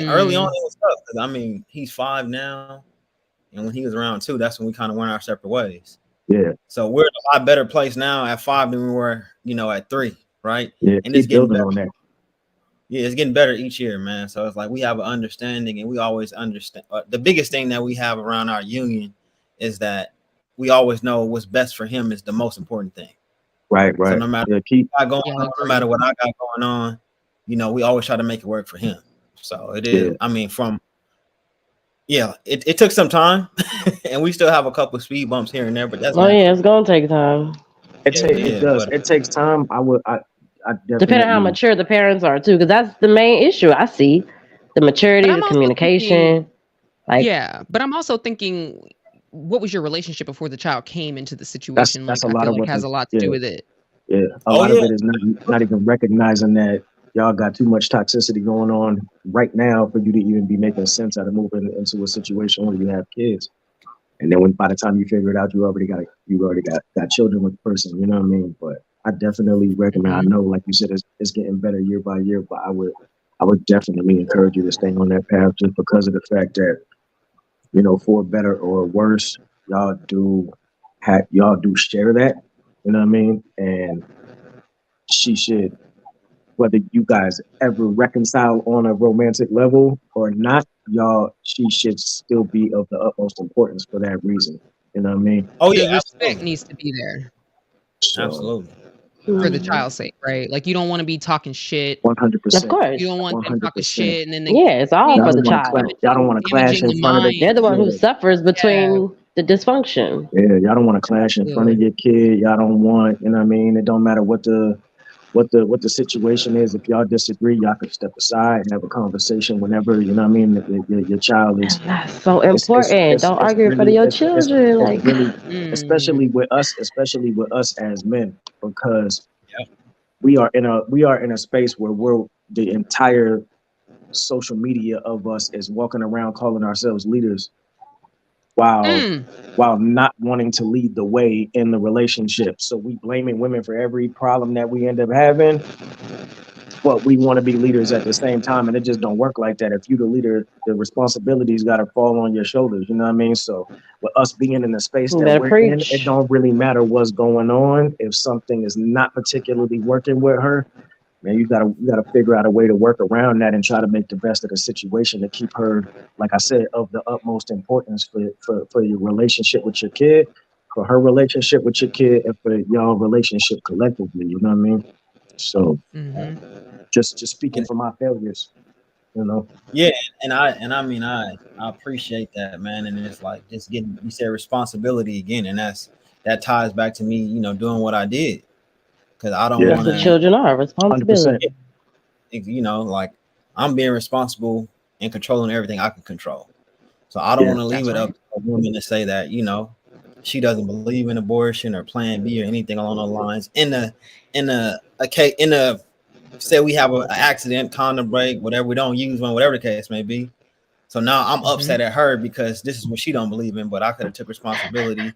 Early on, it was tough because I mean he's 5 now. And when he was around 2, that's when we kind of went our separate ways. Yeah. So we're in a lot better place now at 5 than we were, at 3, right? Yeah. And Keep building on that. Yeah, it's getting better each year, man. So it's like we have an understanding, and we always understand. The biggest thing that we have around our union is that we always know what's best for him is the most important thing. Right. So no matter no matter what I got going on, we always try to make it work for him. So it is. I mean, it took some time, and we still have a couple of speed bumps here and there, but that's it's gonna take time. It does. It takes time. I depending on how mature the parents are too, because that's the main issue I see. The maturity, the communication. But I'm also thinking, what was your relationship before the child came into the situation? That's I a lot feel of like has a lot to do with it. Yeah, a lot of it is not even recognizing that y'all got too much toxicity going on right now for you to even be making sense out of moving into a situation where you have kids. And then by the time you figure it out, you already got children with the person. You know what I mean? But I definitely recognize. I know, like you said, it's getting better year by year. But I would definitely encourage you to stay on that path, just because of the fact that, for better or worse, y'all do share that. You know what I mean? And she should, whether you guys ever reconcile on a romantic level or not, she should still be of the utmost importance for that reason. You know what I mean? Oh The yeah, respect absolutely. needs to be there So Absolutely. for the Mhm. child's sake, right? Like you don't want to be talking shit. 100%. Of course. You don't want them talking 100%. shit, and then they, Yeah, it's all you for Y'all know, the don't want to child. clash. Y'all don't want to clash damaging in the front of the. They're mind. the one who Yeah, suffers Yeah, between the dysfunction. yeah. Y'all don't want to clash in front of good. your kid. Y'all don't want. You know what I mean? It don't matter what the situation is. If y'all disagree, y'all can step aside and have a conversation whenever. You know what I mean? Your child is. That's so It's important. Don't it's argue in front of really your children. it's Like, really Mm. especially with us as men, because Yeah. we are in a space where the entire social media of us is walking around calling ourselves leaders while Mm. not wanting to lead the way in the relationship. So we blaming women for every problem that we end up having, but we want to be leaders at the same time, and it just don't work like that. If you the leader, the responsibilities got to fall on your shoulders. You know what I mean? So with us being in the space you that better we're in, it preach. don't really matter what's going on. If something is not particularly working with her, man, you gotta figure out a way to work around that and try to make the best of the situation to keep her, like I said, of the utmost importance for your relationship with your kid, for her relationship with your kid, and for y'all relationship collectively. You know what I mean? So Hmm. just speaking And for my failures, you know. yeah, I mean I appreciate that, man. And it's like just getting, you said responsibility again, and that ties back to me, doing what I did, because I don't Yeah, That's want what to, children are, 100%. responsibility. like I'm being responsible and controlling everything I can control. So I don't Yeah, want to leave That's it up right. to a woman to say that, she doesn't believe in abortion or Plan B or anything along those lines. In a say we have an accident, condom break, whatever, we don't use one, whatever the case may be. So now I'm Hmm. upset at her because this is what she don't believe in, but I could have took responsibility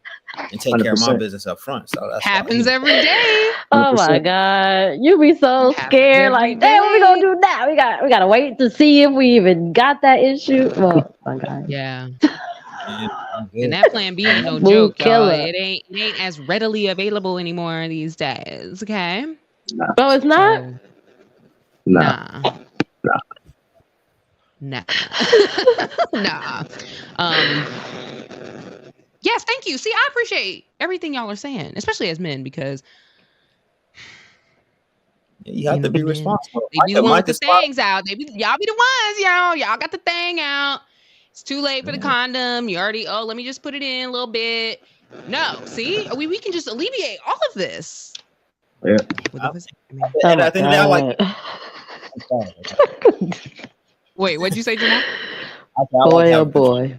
and take care of my 100%, business up front. So that's why, Happens every day. 100%. Oh my God. You be so Happens scared, every like, damn, what we day. gonna do now? We gotta wait to see if we even got that issue. Well, my God. Yeah. man, I'm And good. that plan B ain't no Mood joke, y'all. killer. It ain't as readily available anymore these days. Okay. Nah, Oh, it's not? So nah, nah. nah. Nah. Nah. Um, yes, thank you. See, I appreciate everything y'all are saying, especially as men, because You have to be men, responsible. they be the one with Mike the is spot. things out. Y'all be the ones, y'all. Y'all got the thing out. It's too late for the condom. You already, let me just put it in a little bit. No, see, we can just alleviate all of this Yeah, with a vasectomy. Oh And my at the end of the day, I like. God. I'm sorry. Wait, what'd you say, Jamal? I like Boy, oh having control boy.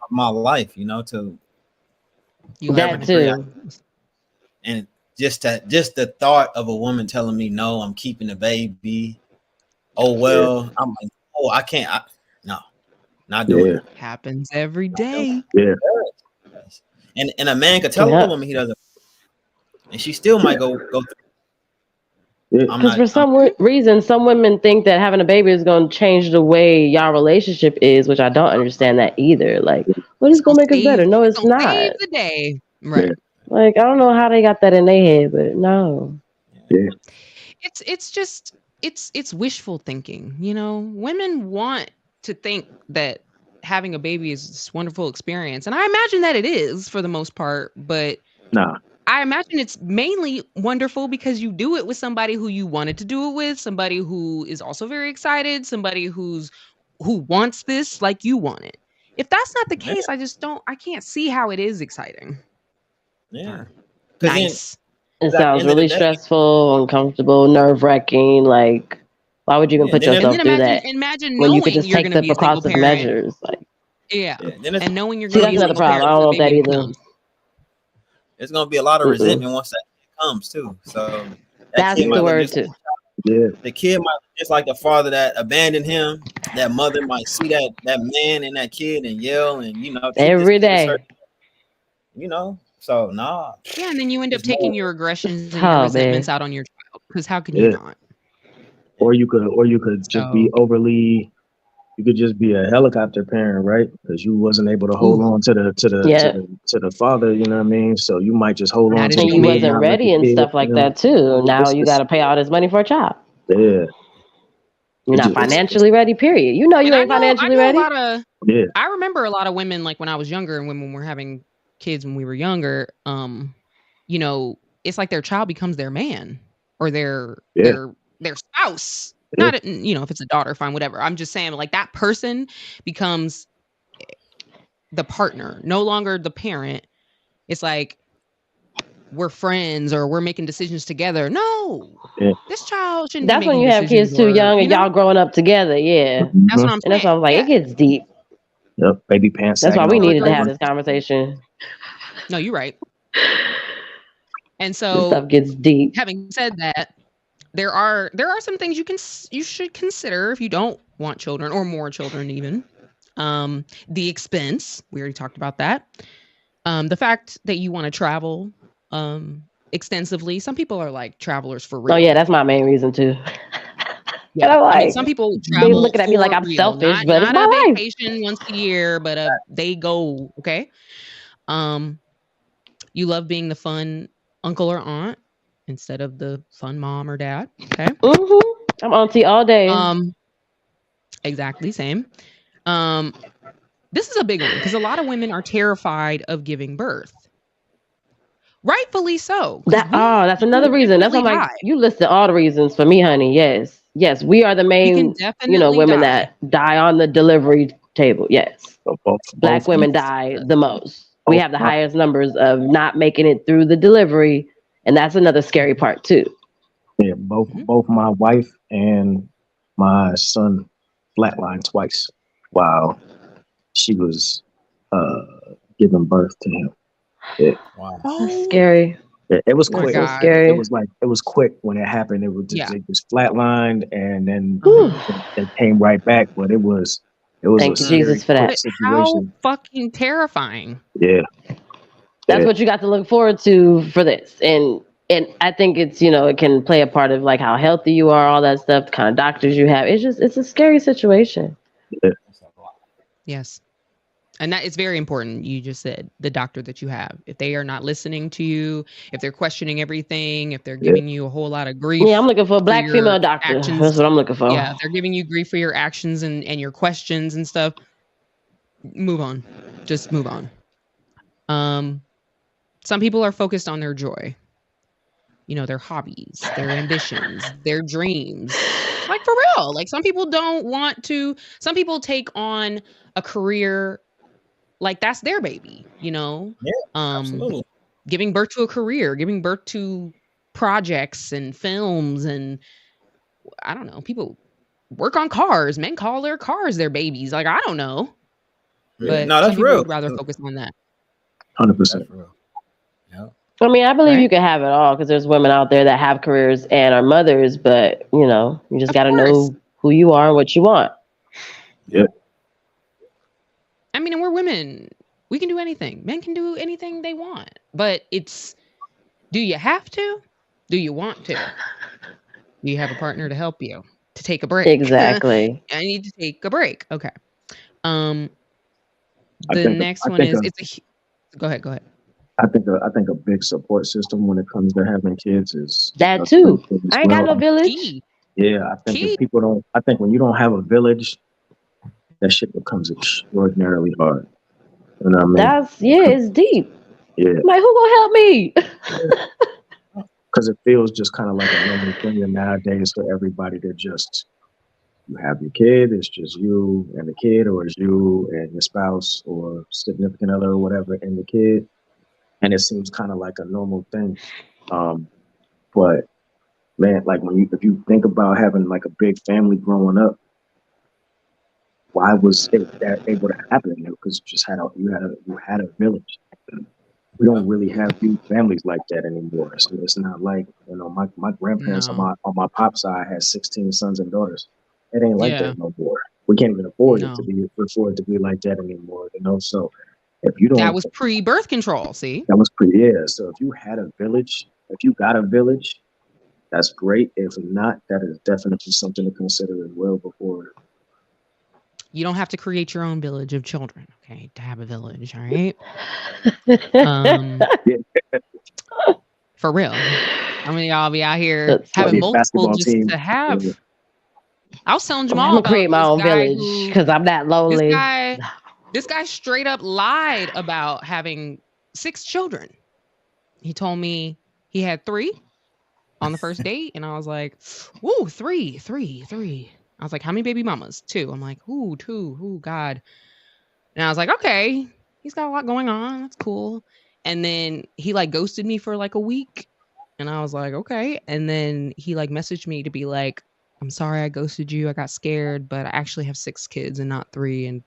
of my life, to You like whatever That having degree too. and just the thought of a woman telling me no, I'm keeping the baby. Oh yeah, well, I'm like, oh, I can't. No, not doing yeah, it. happens every Not doing day. yeah, it. And a man could tell a Yep. woman he doesn't, and she still might go through. yeah. I'm Because not. for some reason, some women think that having a baby is going to change the way y'all relationship is, which I don't understand that either. Like, well, it's going to make us better. No, It's it's gonna save not. the day. Yeah, Right. Like, I don't know how they got that in their head, but no. yeah, It's just it's wishful thinking, Women want to think that having a baby is this wonderful experience. And I imagine that it is for the most part, but nah, I imagine it's mainly wonderful because you do it with somebody who you wanted to do it with, somebody who is also very excited, somebody who wants this like you want it. If that's not the yeah, case, I can't see how it is exciting yeah. or Because then, nice. It at the sounds end of the really day, stressful, uncomfortable, nerve wracking. Like, why would you even yeah. put Then And it's then yourself through that imagine when you could knowing just you're take going to the be a single precautionary parent. measures? Like, Yeah. yeah. Then it's And knowing you're see, going to that's be a another single problem. parent I when don't the want that baby either. comes. it's gonna be a lot of Mm-mm. resentment once that kid comes too. So that That's kid yeah, the might look word just too. yeah, the kid might look just like the father that abandoned him. That mother might see that man and that kid and yell and treat this Every kid a certain, day. So nah, Yeah, and then you end up it's taking more. your aggressions and your Oh, resentments man. out on your child. Because how can you yeah. not? Or you could just be So, overly you could just be a helicopter parent, right? Because you wasn't able to hold on to the father, you know what I mean? So you might just hold on That to is And the you so kid, wasn't not true. let the ready and kid, stuff like you know. that too. Now you got It's to pay all this money for a child. yeah. You're It not just financially ready, period. You know you And I ain't know financially a ready. lot of yeah. I remember a lot of women, like when I was younger and women were having kids when we were younger, you know, it's like their child becomes their man or Yeah. their spouse. Yeah. Not, you know, if it's a daughter, fine, whatever. I'm just saying, like, that person becomes the partner, no longer the parent. It's like we're friends or we're making decisions together. No, Yeah. this child shouldn't be That's when making you have kids decisions, too or, young you and know, y'all growing up together. Yeah. that's what Mhm. I'm And that's why saying. I was like, Yeah. it gets deep. Yep. Baby pants That's why sagging we all needed to over. have this conversation. No, you're right. And This so, stuff gets deep. having said that, there are some things you should consider if you don't want children or more children even. The expense, we already talked about that. The fact that you want to travel extensively. Some people are like travelers for real. Oh yeah, that's my main reason too. Yeah. And I'm I mean, like, some people they travel looking at me like for I'm real, selfish, but it's not a my life. vacation once a year, but they go, okay? You love being the fun uncle or aunt instead of the fun mom or dad, okay? I'm auntie all day. Exactly same. This is a big one because a lot of women are terrified of giving birth. Rightfully so. That's another reason. That's why I'm like, die. you listed all the reasons for me, honey. Yes, we are the You main, can definitely women die. that die on the delivery table. Yes, So Black women Yes. die the most. We both have the my- highest numbers of not making it through the delivery, and that's another scary part too. Yeah, both my wife and my son flatlined twice while she was uh giving birth to him. Yeah. Wow. That's scary. It was My That's quick. so God. It scary. was like it was quick when it happened. It was Yeah. it just flatlined and then Uh-huh. it came right back. But it was a Thank you, scary Jesus, for quick that. But how situation. fucking terrifying. Yeah. That's Yeah. what you got to look forward to for this. And I think it's, it can play a part of like how healthy you are, all that stuff, the kind of doctors you have. It's a scary situation. Yeah. Yes. And that is very important. You just said the doctor that you have. If they are not listening to you, if they're questioning everything, if they're Yeah. giving you a whole lot of grief. Yeah, I'm looking for a Black your female doctor. actions. That's what I'm looking for. Yeah, if they're giving you grief for your actions and your questions and stuff, move on. Just move on. Some people are focused on their joy. Their hobbies, their ambitions, their dreams. Like for real. Like some people some people take on a career like that's their baby, Yeah, absolutely. giving birth to a career, giving birth to projects and films, and I don't know, people work on cars. Men call their cars their babies. Like, I don't know. Yeah. But No, some that's people real. would rather focus on that. 100%. That's real. Yeah. I mean, I believe Right? you can have it all because there's women out there that have careers and are mothers, but you just Of got to course. know who you are and what you want. Yeah. I mean, and we're women. We can do anything. Men can do anything they want. But do you have to? Do you want to? Do you have a partner to help you to take a break? Exactly. I need to take a break. Okay. I The think next I one think is a, go ahead. I think a big support system when it comes to having kids is That a too. great thing as I ain't got well. no village. Key. Yeah, I think when you don't have a village, that shit becomes extraordinarily hard. You know what I mean? It's deep. Yeah, I'm like, who gonna help me? because it feels just kind of like a normal thing nowadays for everybody to just you have your kid, it's just you and the kid, or it's you and your spouse or significant other or whatever and the kid, and it seems kind of like a normal thing. But man, like if you think about having like a big family growing up, why was it that able to happen? Because you had a village. We don't really have huge families like that anymore. So it's not like my grandparents No. on my pop side had 16 sons and daughters. It ain't like Yeah. that no more. We can't even afford it No. to be like that anymore. So if you That don't, was pre-birth control, see? that was pretty yeah. So if you had a village, if you got a village, that's great. If not, that is definitely something to consider as well before You don't have to create your own village of children, okay, to have a village, all right? For real. How many of y'all be out here That's having funny. multiple Basketball just team. to have? Yeah. I was telling I'm Jamal gonna about create my this own guy village who because I'm that this lonely. guy straight up lied about having 6 children. He told me he had 3 on the first date, and I was like, "Ooh, 3. I was like, "How many baby mamas?" 2. I'm like, "Ooh, 2. Ooh, God." And I was like, "Okay, he's got a lot going on. That's cool." And then he like ghosted me for like a week, and I was like, "Okay." And then he like messaged me to be like, "I'm sorry I ghosted you. I got scared, but I actually have 6 kids and not 3 and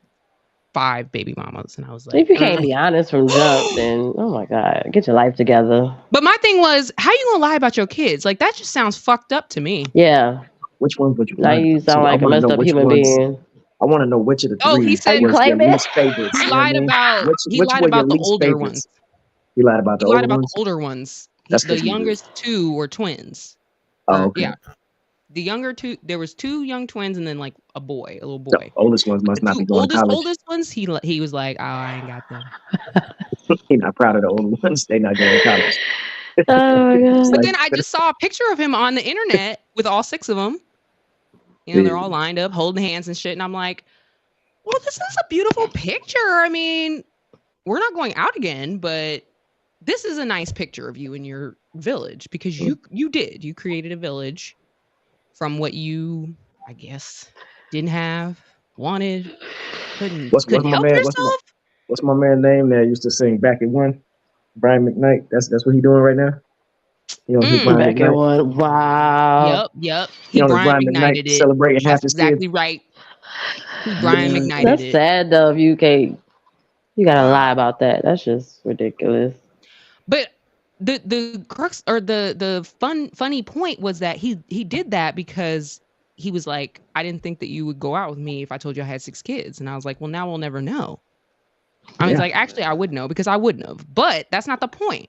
5 baby mamas." And I was like, If you can't be honest from jump, then oh my God, get your life together. But my thing was, how you gonna lie about your kids? Like that just sounds fucked up to me. Yeah. Which ones would you Now lie you about? sound like a messed up human being. I want to know which of the Oh, 3 he Are said you was your claiming? least favorites. he You know what I lied mean? about Which were your the least older favorites? ones. He lied about He the lied older about ones? the older ones. That's The 'cause he was- youngest 2 were twins. Oh, okay. Yeah. The younger 2, there was 2 young twins and then like a little The boy. oldest ones must The not 2 be going to college. oldest ones, he was like, "Oh, I ain't got them." He's not proud of the older ones. They not going to college. Oh my God. But then I just saw a picture of him on the internet with all 6 of them. You know, they're all lined up, holding hands and shit. And I'm like, well, this is a beautiful picture. I mean, we're not going out again, but this is a nice picture of you in your village because you created a village from what you, I guess, didn't have, wanted, couldn't help yourself. What's my man's name that used to sing Back at One? Brian McKnight. That's what he doing right now. He on his Brian Back at McKnight. one. Wow. Yep. He on his Brian Brian McKnight McKnighted it. celebrating half That's his exactly kids. right. He Brian McKnighted That's it. sad though. If you can't, you gotta lie about that. That's just ridiculous. But the crux or the funny point was that he did that because he was like, I didn't think that you would go out with me if I told you I had 6 kids. And I was like, well, now we'll never know. I was like, actually, I would know because I wouldn't have. But that's not the point.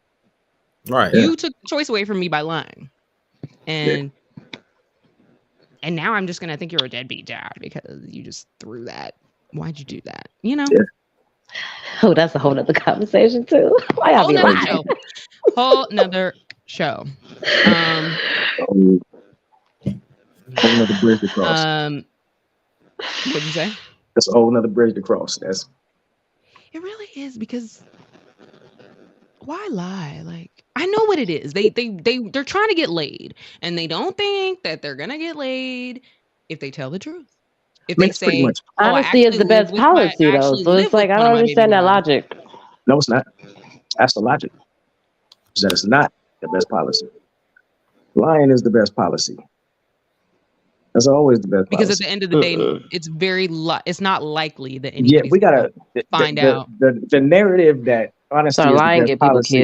Right. You took the choice away from me by lying. And now I'm just going to think you're a deadbeat dad because you just threw that. Why'd you do that? You know? Yeah. Oh, that's a whole other conversation too. Why y'all be lying? Whole nother show. Whole nother bridge to cross. What'd you say? That's a whole nother bridge to cross. It really is because why lie? Like I know what it is. They're trying to get laid, and they don't think that they're gonna get laid if they tell the truth. If they say honesty is the best policy, though. So it's like I don't understand that logic. No, it's not. That's the logic. That it's not the best policy. Lying is the best policy. That's always the best because policy. at the end of the day, it's it's not likely that anybody's we gotta find out. The narrative that honesty is the best policy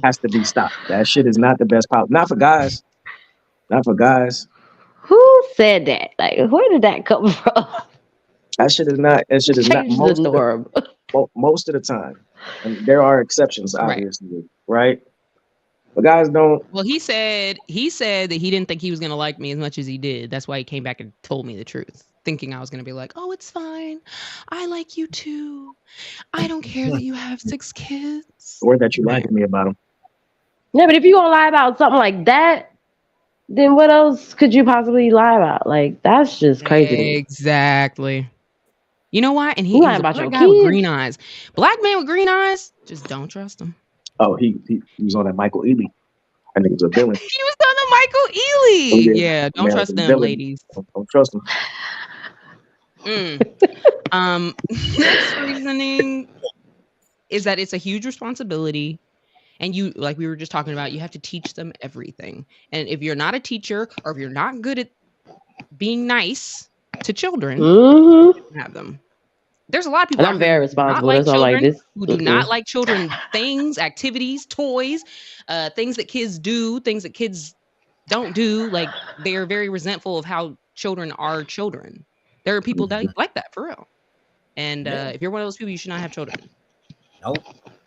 has to be stopped. That shit is not the best policy. Not for guys. Not for guys. Who said that? Like, where did that come from? That shit is not. That shit is not the norm. Most of the time, and there are exceptions, obviously, right? But guys don't. Well, he said that he didn't think he was gonna like me as much as he did. That's why he came back and told me the truth, thinking I was gonna be like, "Oh, it's fine. I like you too. I don't care that you have 6 kids." Or that you like me about them. Yeah, but if you gonna lie about something like that, then what else could you possibly lie about? Like that's just crazy. Exactly. You know why? And he was a black guy with green eyes. Black man with green eyes, just don't trust him. Oh, he was on that Michael Ealy. I think it was a villain. He was on the Michael Ealy. Oh, yeah, don't trust them, villain. Ladies. Don't trust them. Next reasoning is that it's a huge responsibility. And you, like we were just talking about, you have to teach them everything. And if you're not a teacher or if you're not good at being nice to children, you have them. There's a lot of people. And I'm very responsible. Like children, like this. Who do not like children things, activities, toys, things that kids do, things that kids don't do. Like they are very resentful of how children are children. There are people that like that for real. And if you're one of those people, you should not have children. Nope.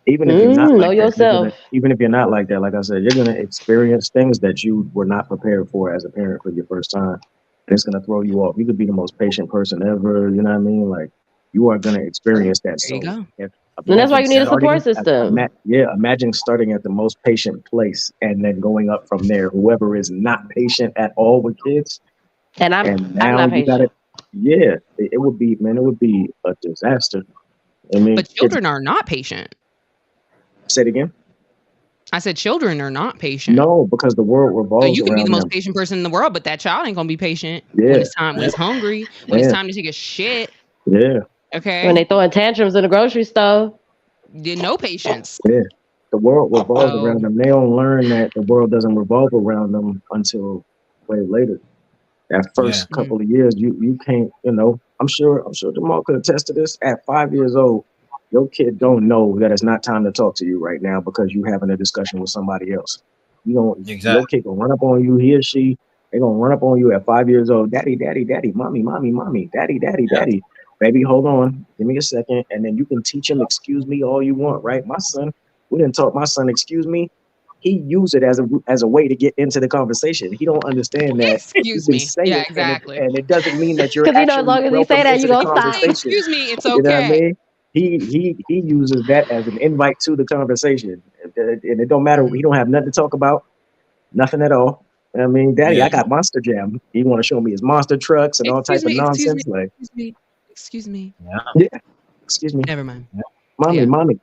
Even if you're not know like yourself. That, even if you're not like that, like I said, you're gonna experience things that you were not prepared for as a parent for your first time. It's gonna throw you off. You could be the most patient person ever. You know what I mean? Like you are gonna experience that. There you So go. And that's why you need a support system. Imagine starting at the most patient place and then going up from there. Whoever is not patient at all with kids, And I'm now not you got patient. it. It would be, man. It would be a disaster. I mean, But children are not patient. Say it again. I said children are not patient. No, because the world revolves So you can be the around most them. patient person in the world, but that child ain't gonna be patient Yeah. when it's time, when it's hungry, when it's time to take a shit. Yeah. Okay. When they throwing tantrums in the grocery store. No patience. Yeah. The world revolves around them. They don't learn that the world doesn't revolve around them until way later. That first couple of years, you can't, I'm sure Jamal could attest to this. At 5 years old, your kid don't know that it's not time to talk to you right now because you having a discussion with somebody else. Your kid gonna run up on you, he or she, they gonna run up on you at 5 years old. Daddy, daddy, daddy, mommy, mommy, mommy, daddy, daddy, daddy. Baby, hold on, give me a second. And then you can teach him, excuse me, all you want, right? My son, we didn't taught my son, excuse me. He used it as a way to get into the conversation. He don't understand that. Excuse me. Yeah, exactly. And it doesn't mean that you're Because actually as long as he say that, you gonna stop. Excuse me, it's okay. You know what I mean? He uses that as an invite to the conversation, and it don't matter. He don't have nothing to talk about, nothing at all. I mean, Daddy, I got Monster Jam. He want to show me his monster trucks and all type of nonsense. Excuse me. Yeah. Excuse me. Never mind. Mommy.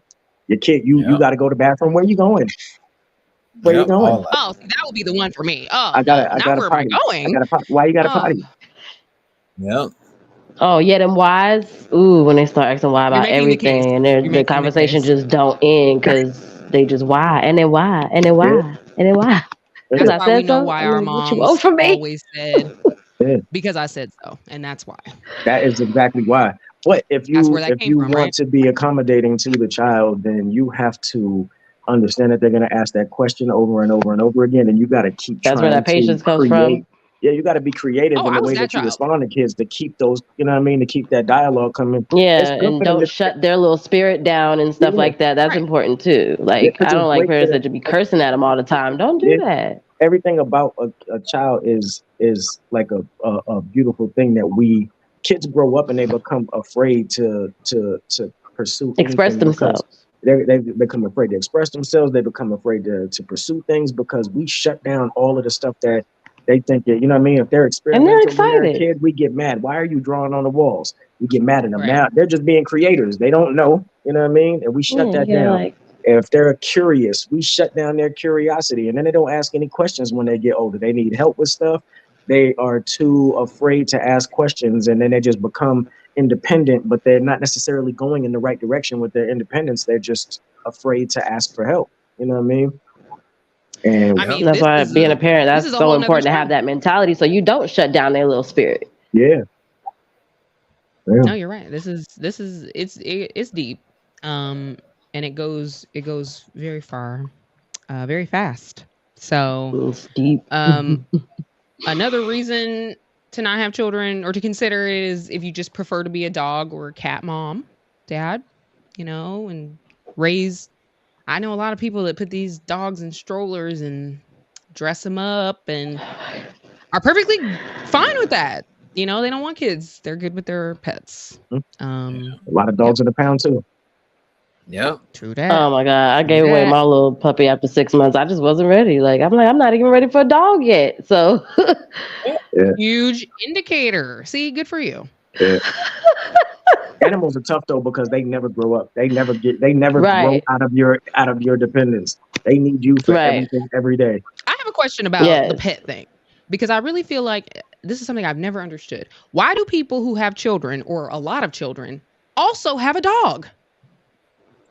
Your kid, you got to go to the bathroom. Where you going? Where you going? Oh, that would be the one for me. Oh, I got where am I going? Why you got a potty? Yep. Oh yeah, them whys. Ooh, when they start asking why about everything, and the conversation just don't end because they just why and then why and then why and then why. That's why we know why our moms always said because I said so, and that's why. That is exactly why. But if you want to be accommodating to the child, then you have to understand that they're going to ask that question over and over and over again, and you got to keep. That's where that patience comes from. Yeah, you got to be creative in the way that you respond to kids to keep those, you know what I mean, to keep that dialogue coming. Yeah, and don't shut their little spirit down and stuff like that. That's important too. Like, I don't like parents that just be cursing at them all the time. Don't do that. Everything about a child is like a beautiful thing that kids grow up and they become afraid to pursue, express themselves. They become afraid to express themselves. They become afraid to pursue things because we shut down all of the stuff that they think that, you know what I mean? If they're experimental, and they're excited. Kid, we get mad. Why are you drawing on the walls? We get mad at them. Now they're just being creators. They don't know, you know what I mean? And we shut that down. If they're curious, we shut down their curiosity, and then they don't ask any questions when they get older. They need help with stuff. They are too afraid to ask questions, and then they just become independent, but they're not necessarily going in the right direction with their independence. They're just afraid to ask for help. You know what I mean? And that's why being a parent, that's so important to have that mentality so you don't shut down their little spirit. Yeah. No, you're right. It's deep. And it goes very far, very fast. So it's deep. Another reason to not have children or to consider is if you just prefer to be a dog or a cat mom, dad, and raise. I know a lot of people that put these dogs in strollers and dress them up and are perfectly fine with that. They don't want kids. They're good with their pets. A lot of dogs in the pound too. Yeah. True that. Oh my God. I gave away my little puppy after 6 months. I just wasn't ready. I'm not even ready for a dog yet. So huge indicator. See, good for you. Yeah. Animals are tough though because they never grow up. They never grow out of your dependence. They need you for everything every day. I have a question about the pet thing because I really feel like this is something I've never understood. Why do people who have children or a lot of children also have a dog?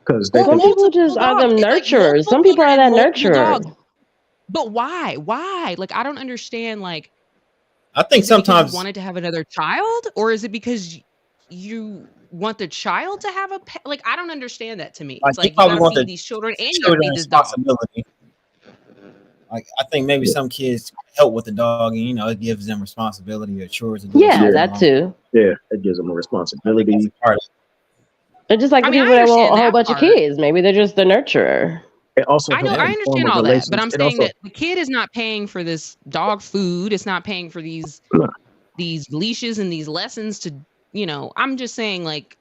Because some people just are them nurturers. Some people are that nurturer. But why? Why? I don't understand. I think sometimes you wanted to have another child, or is it because you want the child to have a pet? I don't understand that to me. It's you probably want these children and you need this dog. I think maybe some kids help with the dog, and it gives them responsibility or chores. That too. Yeah, it gives them a responsibility. It's just like the people that want a whole bunch of kids. Maybe they're just the nurturer. It also I understand all that, but I'm saying that the kid is not paying for this dog food. It's not paying for these these leashes and these lessons to, you know, I'm just saying, like,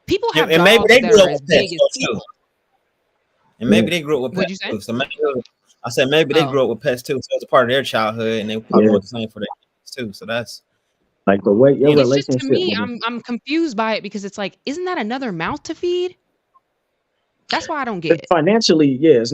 people have and maybe dogs they that grew are up as with big pets as too. people. And maybe they grew up with What'd pets you say? too. So maybe, I said maybe they grew up with pets too. So it's a part of their childhood, and they probably want the same for their kids too. So that's like the way your It's just, to relationship me, with I'm confused by it because it's like, isn't that another mouth to feed? That's why I don't get it. financially, yeah, it's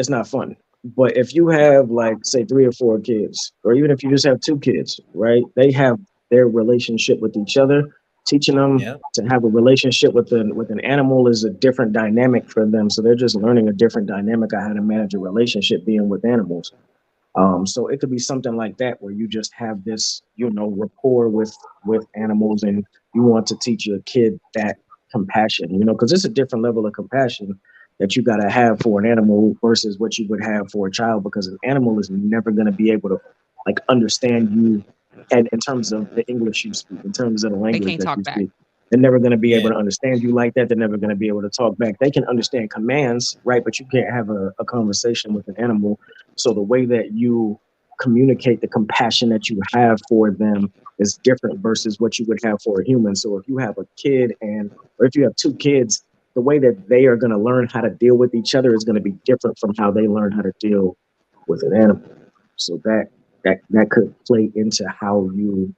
not fun. But if you have like say 3 or 4 kids, or even if you just have 2 kids, right? They have their relationship with each other. Teaching them to have a relationship with an animal is a different dynamic for them. So they're just learning a different dynamic of how to manage a relationship being with animals. So it could be something like that where you just have this, rapport with animals, and you want to teach your kid that compassion, because it's a different level of compassion that you got to have for an animal versus what you would have for a child, because an animal is never going to be able to like understand you, and in terms of the English you speak, in terms of the They language can't that talk you back. speak. They're never going to be able to understand you like that. They're never going to be able to talk back. They can understand commands, right? But you can't have a conversation with an animal. So the way that you communicate the compassion that you have for them is different versus what you would have for a human. So if you have a kid or if you have 2 kids, the way that they are going to learn how to deal with each other is going to be different from how they learn how to deal with an animal. So that could play into how you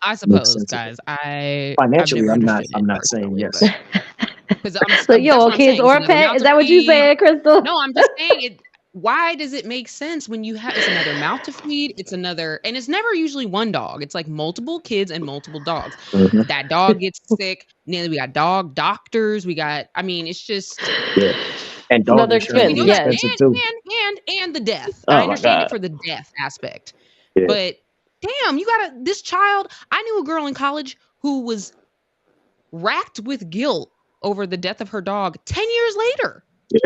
I make suppose, sense of it. guys. I've Financially, never I'm not understood it saying personally, yes. because So you that's want what I'm kids saying. It's or a another pet? mouth Is to that what you feed. saying, Crystal? No, I'm just saying it. Why does it make sense when you have it's another mouth to feed? It's another, and it's never usually one dog. It's like multiple kids and multiple dogs. Mhm. That dog gets sick. Then we got dog doctors. I mean, it's just, Yeah, and dog Another insurance expense, is yes. expensive too. and the death. I Oh my understand it God. for the death aspect, Yeah, but damn, you gotta this child. I knew a girl in college who was racked with guilt over the death of her dog 10 years later. yeah,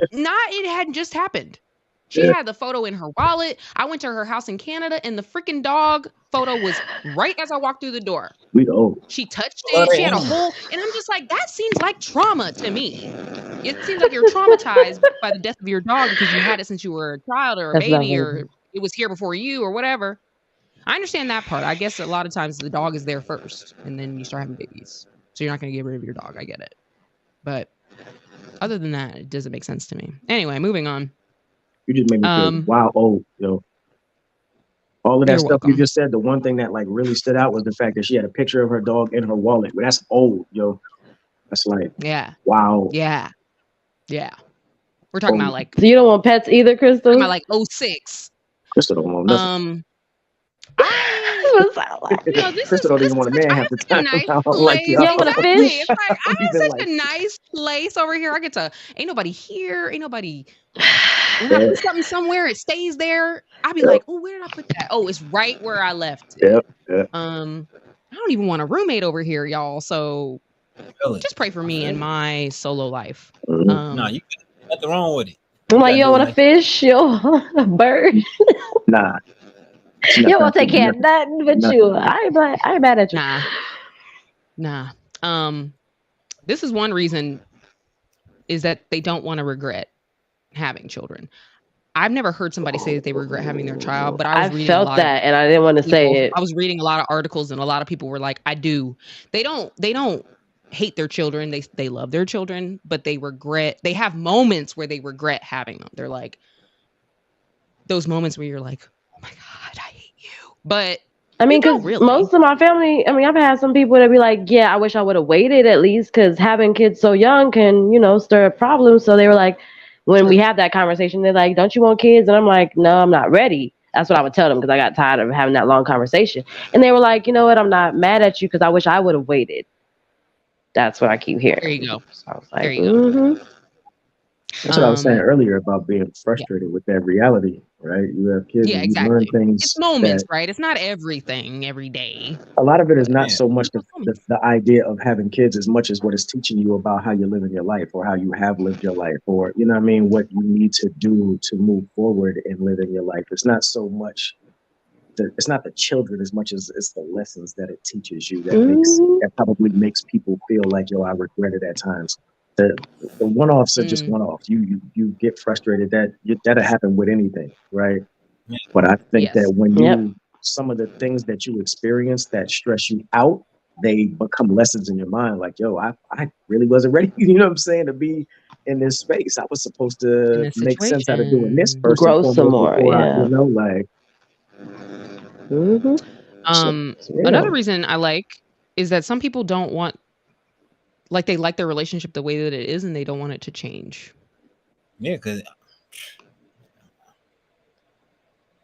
It hadn't just happened. She yeah. had the photo in her wallet. I went to her house in Canada, and the freaking dog photo was right as I walked through the door. We old. She touched love it. their She had a animals. whole, and I'm just like, that seems like trauma to me. It seems like you're traumatized by the death of your dog because you had it since you were a child or a That's not baby, very or it was here before you or whatever. I understand that part. I guess a lot of times the dog is there first, and then you start having babies. So you're not going to get rid of your dog. I get it. But other than that, it doesn't make sense to me. Anyway, moving on. You just made me feel wow old, All of that You're stuff you welcome. just said, the one thing that like really stood out was the fact that she had a picture of her dog in her wallet. Well, that's old, That's like, Yeah. wow. Yeah. Yeah. We're talking about Old. like So you don't want pets either, Crystal? talking about like 06. Crystal don't want nothing. This Crystal don't even want a man I half have the such a time. nice I don't like place. y'all. You don't want a Exactly. fish? It's like I Even have like- such a nice place over here. Ain't nobody here. Ain't nobody. When Yeah. I put something somewhere, it stays there. I'll be like, oh, where did I put that? Oh, it's right where I left it. Yep. I don't even want a roommate over here, y'all. So Really? just pray for me in my solo life. Mhm. No, you got nothing wrong with it. I'm like, you don't gotta do want a fish? You don't want a bird? Nah. You don't want to take care of nothing but Nothing. you. I ain't mad at you. Nah. This is one reason is that they don't want to regret having children. I've never heard somebody say that they regret having their child, but I was reading a felt lot that, and I didn't want to say it. I was reading a lot of articles, and a lot of people were like, I do. They don't hate their children. They love their children, but they have moments where they regret having them. They're like those moments where you're like, oh my God, I hate you. But I mean, because most of my family, I've had some people that be like, yeah, I wish I would have waited at least, because having kids so young can, stir up problems. So they were like, when we have that conversation, they're like, don't you want kids? And I'm like, no, I'm not ready. That's what I would tell them, because I got tired of having that long conversation. And they were like, you know what? I'm not mad at you, because I wish I would have waited. That's what I keep hearing. There you go. So I was like, there you go. That's what I was saying earlier about being frustrated with that reality, right? You have kids and you learn things. It's moments, right? It's not everything every day. A lot of it is not so much the idea of having kids as much as what it's teaching you about how you're living your life, or how you have lived your life, or, what you need to do to move forward in living your life. It's not so much it's not the children as much as it's the lessons that it teaches you that probably makes people feel like, I regret it at times. The one-offs are just one-offs. You get frustrated. That'll happen with anything, right? But I think Yes. that when Yep. some of the things that you experience that stress you out, they become lessons in your mind. Like, yo, I really wasn't ready, you know what I'm saying, to be in this space. I was supposed In to this make sense out of doing this situation. first and Grow some foremost more. before I, Yeah. like, Mm-hmm. it's Another real. reason I like is that some people don't want, like, they like their relationship the way that it is and they don't want it to change. Yeah, because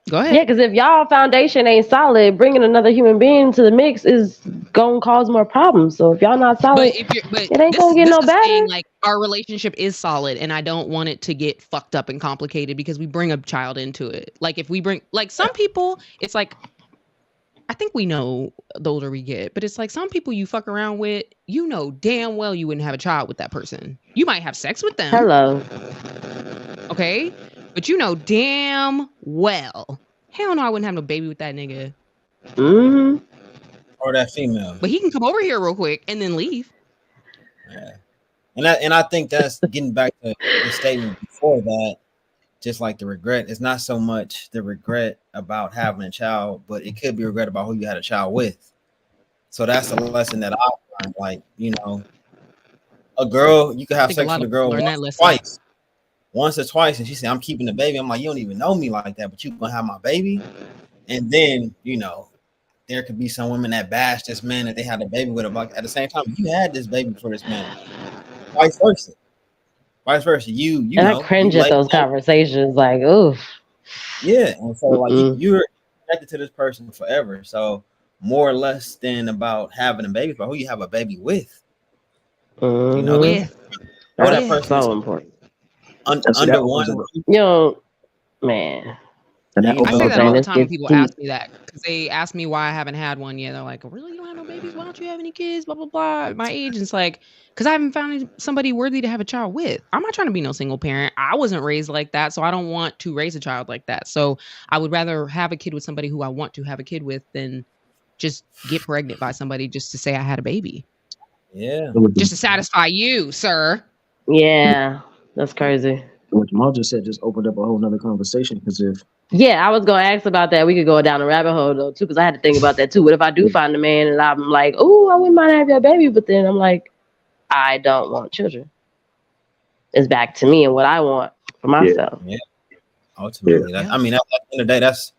Go ahead. Yeah, because if y'all foundation ain't solid, bringing another human being to the mix is gonna cause more problems. So if y'all not solid, But it ain't gonna get this no is saying, better. like, our relationship is solid and I don't want it to get fucked up and complicated because we bring a child into it. Like, if we bring, like, some people, it's like, I think we know the older we get, but it's like some people you fuck around with, you know damn well you wouldn't have a child with that person. You might have sex with them, Hello. okay? But you know damn well, hell no, I wouldn't have no baby with that nigga. Mm-hmm. or that female. But he can come over here real quick and then leave. Yeah. And I think that's getting back to the statement before that, just like the regret. It's not so much the regret about having a child, but it could be regret about who you had a child with. So that's a lesson that I learned. Like, you know, a girl, you could I have think a sex lot with a of people girl learn that lesson. once or twice, and she said, I'm keeping the baby. I'm like, you don't even know me like that, but you gonna have my baby. And then, you know, there could be some women that bash this man that they had a baby with him. Like, at the same time, you had this baby for this man. Vice versa. Vice versa. You And I know, you cringe at laid those down. conversations. Like, oof. Yeah. And so like Mm-mm. you're connected to this person forever. So more or less than about having a baby, but who you have a baby with. You know, Mm-hmm. With or that That's person is so important. And see, that under opens one up, roof, You know, man. and and that you I opens say know, up that all saying the it's time when it's people too. ask me that because they ask me why I haven't had one yet. They're like, really, you don't have no babies? Why don't you have any kids? Blah blah blah. At my age, and it's like, because I haven't found somebody worthy to have a child with. I'm not trying to be no single parent. I wasn't raised like that, so I don't want to raise a child like that. So I would rather have a kid with somebody who I want to have a kid with than just get pregnant by somebody just to say I had a baby, yeah. just to satisfy you, sir. Yeah, that's crazy. what Jamal just said just opened up a whole nother conversation. Because if Yeah, I was gonna ask about that. We could go down a rabbit hole though too, because I had to think about that too. What if I do find a man and I'm like, oh, I wouldn't mind having a baby, but then I'm like, I don't want children. It's back to me and what I want for myself. Yeah. Ultimately, Yeah. I mean, at the end of the day, that's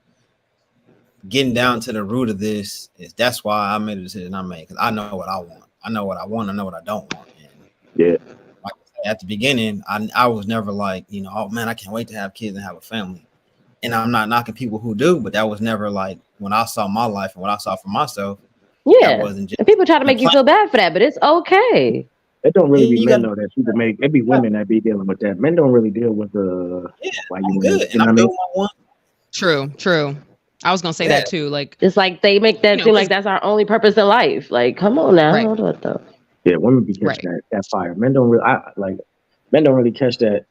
getting down to the root of this. That's why I made the decision I made, because I know what I want. I know what I want. I know what I don't want. And yeah, like I said, at the beginning, I was never like, you know, oh man, I can't wait to have kids and have a family. And I'm not knocking people who do, but that was never like when I saw my life and what I saw for myself. That Yeah. wasn't just And people try to the make you plan. feel bad for that, but it's okay. it don't Yeah, really be you men got though that people make. It be women that be dealing with that. Men don't really deal with the yeah, why I'm you good, you and know what I I'm good mean? with my one. True. I was gonna say Yeah, that too. Like, It's like they make that seem like because that's our only purpose in life. Like, come on now. right, Hold on though. Yeah, women be catch right. that fire. Men don't really. Men don't really catch that.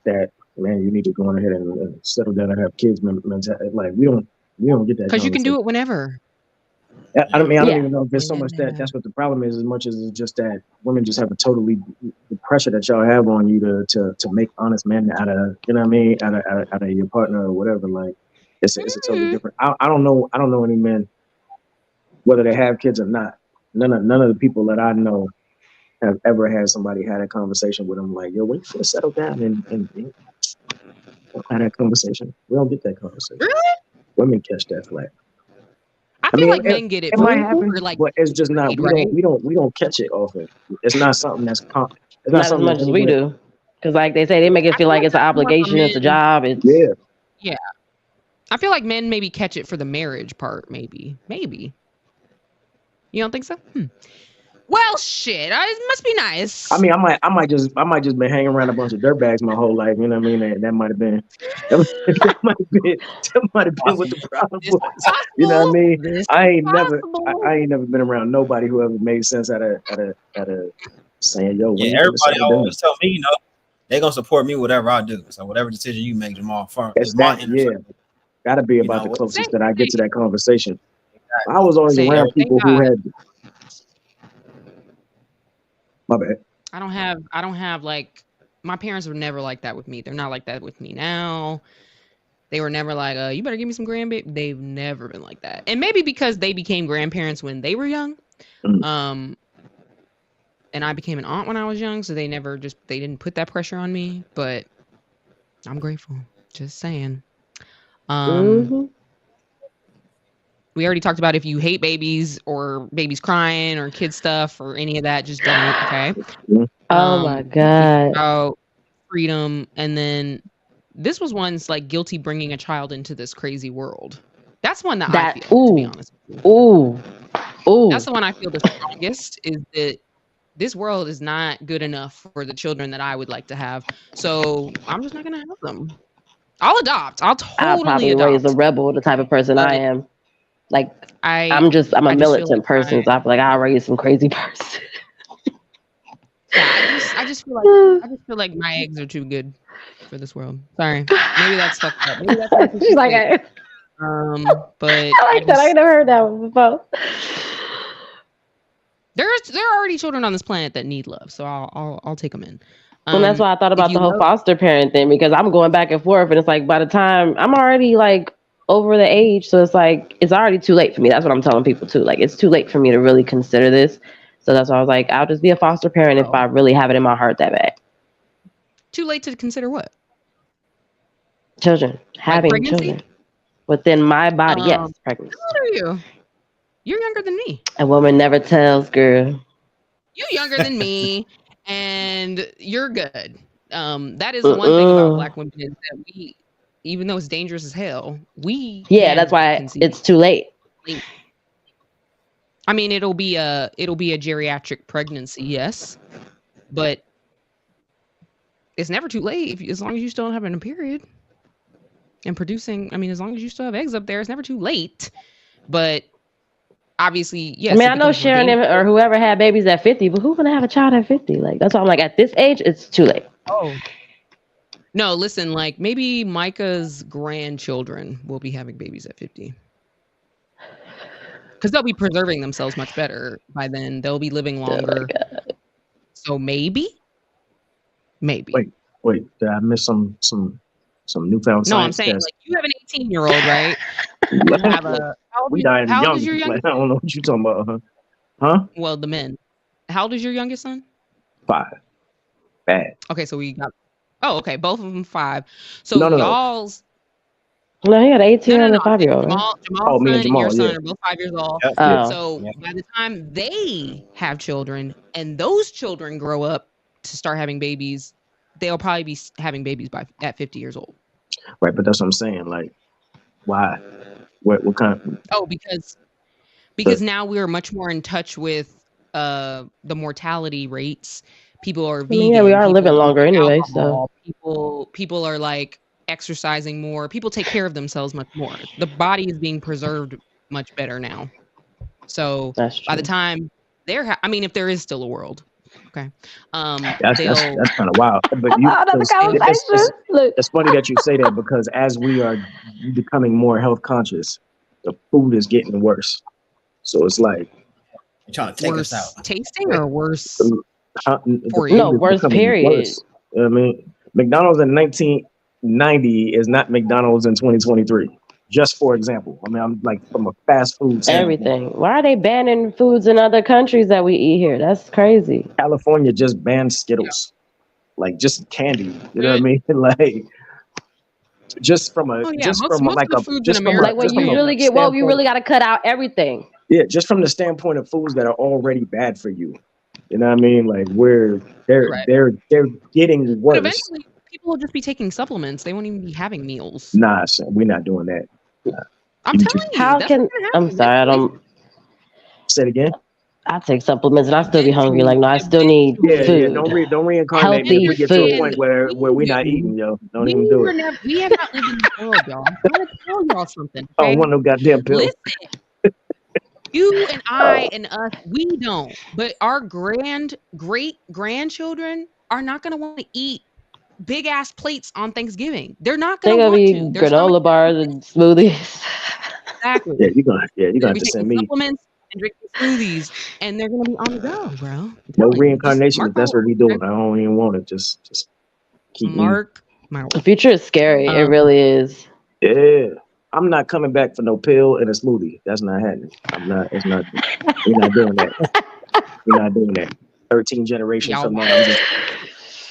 Man, you need to go on ahead and settle down and have kids. Mentality. Like we don't get that Because you can do conversation. it whenever. I mean, I don't Yeah. even know if it's so much that that's what the problem is, as much as it's just that women just have a totally the pressure that y'all have on you to make honest men out of, you know what I mean, out of your partner or whatever. Like it's a totally Mhm. different. I don't know any men whether they have kids or not. None of the people that I know have ever had somebody had a conversation with them like, yo, when you finna settle down and have that conversation. We don't get that conversation. Really? Women catch that flag. I I feel mean, like men get it, it but might Mhm. happen, we're like but it's just not. afraid, right? We don't catch it often. It's not something that's it's not Not as something that much as we anybody. do. Because like they say, they make it I feel feel like like it's an that's more for obligation, it's a men. job. It's Yeah, Yeah. I feel like men maybe catch it for the marriage part, maybe. You don't think so? Well, shit. It must be nice. I mean, I might just been hanging around a bunch of dirtbags my whole life. You know what I mean? And that might have been that might have been what the problem This is was. You know what I possible. mean? This I is ain't never possible. been around nobody who ever made sense out of saying, yo, when yeah. you finna Everybody settle down. always tell me, you know, they're gonna support me whatever I do. So whatever decision you make, Jamal, It's is my that, inner yeah. circle. Gotta be You about the know, Same closest that I get to thing. that conversation. I was always Same. around Thank people who God. had my bad. I don't have like, my parents were never like that with me. They're not like that with me now. They were never like, you better give me some grandbaby. They've never been like that. And maybe because they became grandparents when they were young. And I became an aunt when I was young, so they didn't put that pressure on me. But I'm grateful. Just saying. We already talked about if you hate babies or babies crying or kid stuff or any of that, just don't. Okay. Oh my God. About freedom, and then this was one's like guilty bringing a child into this crazy world. That's one that I feel, to be honest. Ooh. That's the one I feel the strongest, is that this world is not good enough for the children that I would like to have. So I'm just not gonna have them. I'll adopt. I'll probably raise a rebel, the type of person I am. Like I'm a militant person, so I feel like I'll raise some crazy person. Yeah, I just feel like my eggs are too good for this world. Sorry, maybe that's fucked up. Maybe that's She's like, but I like that. I never heard that one before. There are already children on this planet that need love, so I'll take them in. Well, that's why I thought about the whole foster parent thing, because I'm going back and forth, and it's like by the time I'm already like over the age, so it's like it's already too late for me. That's what I'm telling people too. Like it's too late for me to really consider this. So that's why I was like, I'll just be a foster parent if I really have it in my heart that bad. Too late to consider what? Children. Having children. Within my body, yes, pregnancy. How old are you? You're younger than me. A woman never tells, girl. You're younger than me, and you're good. That is one thing about Black women, is that we, even though it's dangerous as hell, that's why it's too late. I mean, it'll be a geriatric pregnancy, yes, but it's never too late as long as you still don't have a period and producing. I mean, as long as you still have eggs up there, it's never too late. But obviously, yes. I mean, I know Sharon or whoever had babies at 50, but who's gonna have a child at 50? Like that's why I'm like, at this age, it's too late. Oh. No, listen, like maybe Micah's grandchildren will be having babies at 50. Because they'll be preserving themselves much better by then. They'll be living longer. So maybe. Wait. Did I miss some newfound science? No, I'm saying like you have an 18-year-old, right? You have we dying young. Like, I don't know what you're talking about, huh? Well, the men. How old is your youngest son? 5. Bad. Okay, so we got. Oh, okay, both of them 5. So y'all's. No, he had 18 and a 5-year-old. Jamal's son and your son are both 5 years old. So by the time they have children and those children grow up to start having babies, they'll probably be having babies at 50 years old. Right, but that's what I'm saying. Like, why? What kind of? Oh, because now we're much more in touch with the mortality rates. People are vegan. Yeah, we are living longer anyway. So people are like exercising more. People take care of themselves much more. The body is being preserved much better now. So by the time if there is still a world, okay. That's kind of wild. But it's funny that you say that, because as we are becoming more health conscious, the food is getting worse. So it's like you're trying to take us out. Tasting or worse? Worse. Period. Worse. I mean, McDonald's in 1990 is not McDonald's in 2023. Just for example, I mean, I'm like from a fast food standpoint. Everything. Why are they banning foods in other countries that we eat here? That's crazy. California just banned Skittles, like just candy. You know what I mean? Like just from a when you really get woke, you really got to cut out everything. Yeah, just from the standpoint of foods that are already bad for you. You know what I mean? Like they're getting worse. But eventually, people will just be taking supplements. They won't even be having meals. Nah, son, we're not doing that. I'm telling you. I'm sorry, I don't. Say it again. I take supplements and I still be hungry. Like, no, I still need food. Yeah, don't reincarnate me if we get to a point where we're not eating, yo. Don't even do it. We have not lived in the world, y'all. I'm going to tell y'all something. Okay? Oh, one of them goddamn pills. Listen. You and I and us, we don't. But our great grandchildren are not going to want to eat big ass plates on Thanksgiving. They're not going to want to. Granola bars and smoothies. Exactly. Yeah, you're gonna have to send me supplements and drinking smoothies, and they're gonna be on the go, bro. No reincarnation. If that's what we doing, I don't even want it. Just keep Mark. The future is scary. It really is. Yeah. I'm not coming back for no pill and a smoothie. That's not happening. It's not. We're not doing that. We're not doing that. 13 generations Y'all from now, wild. I'm just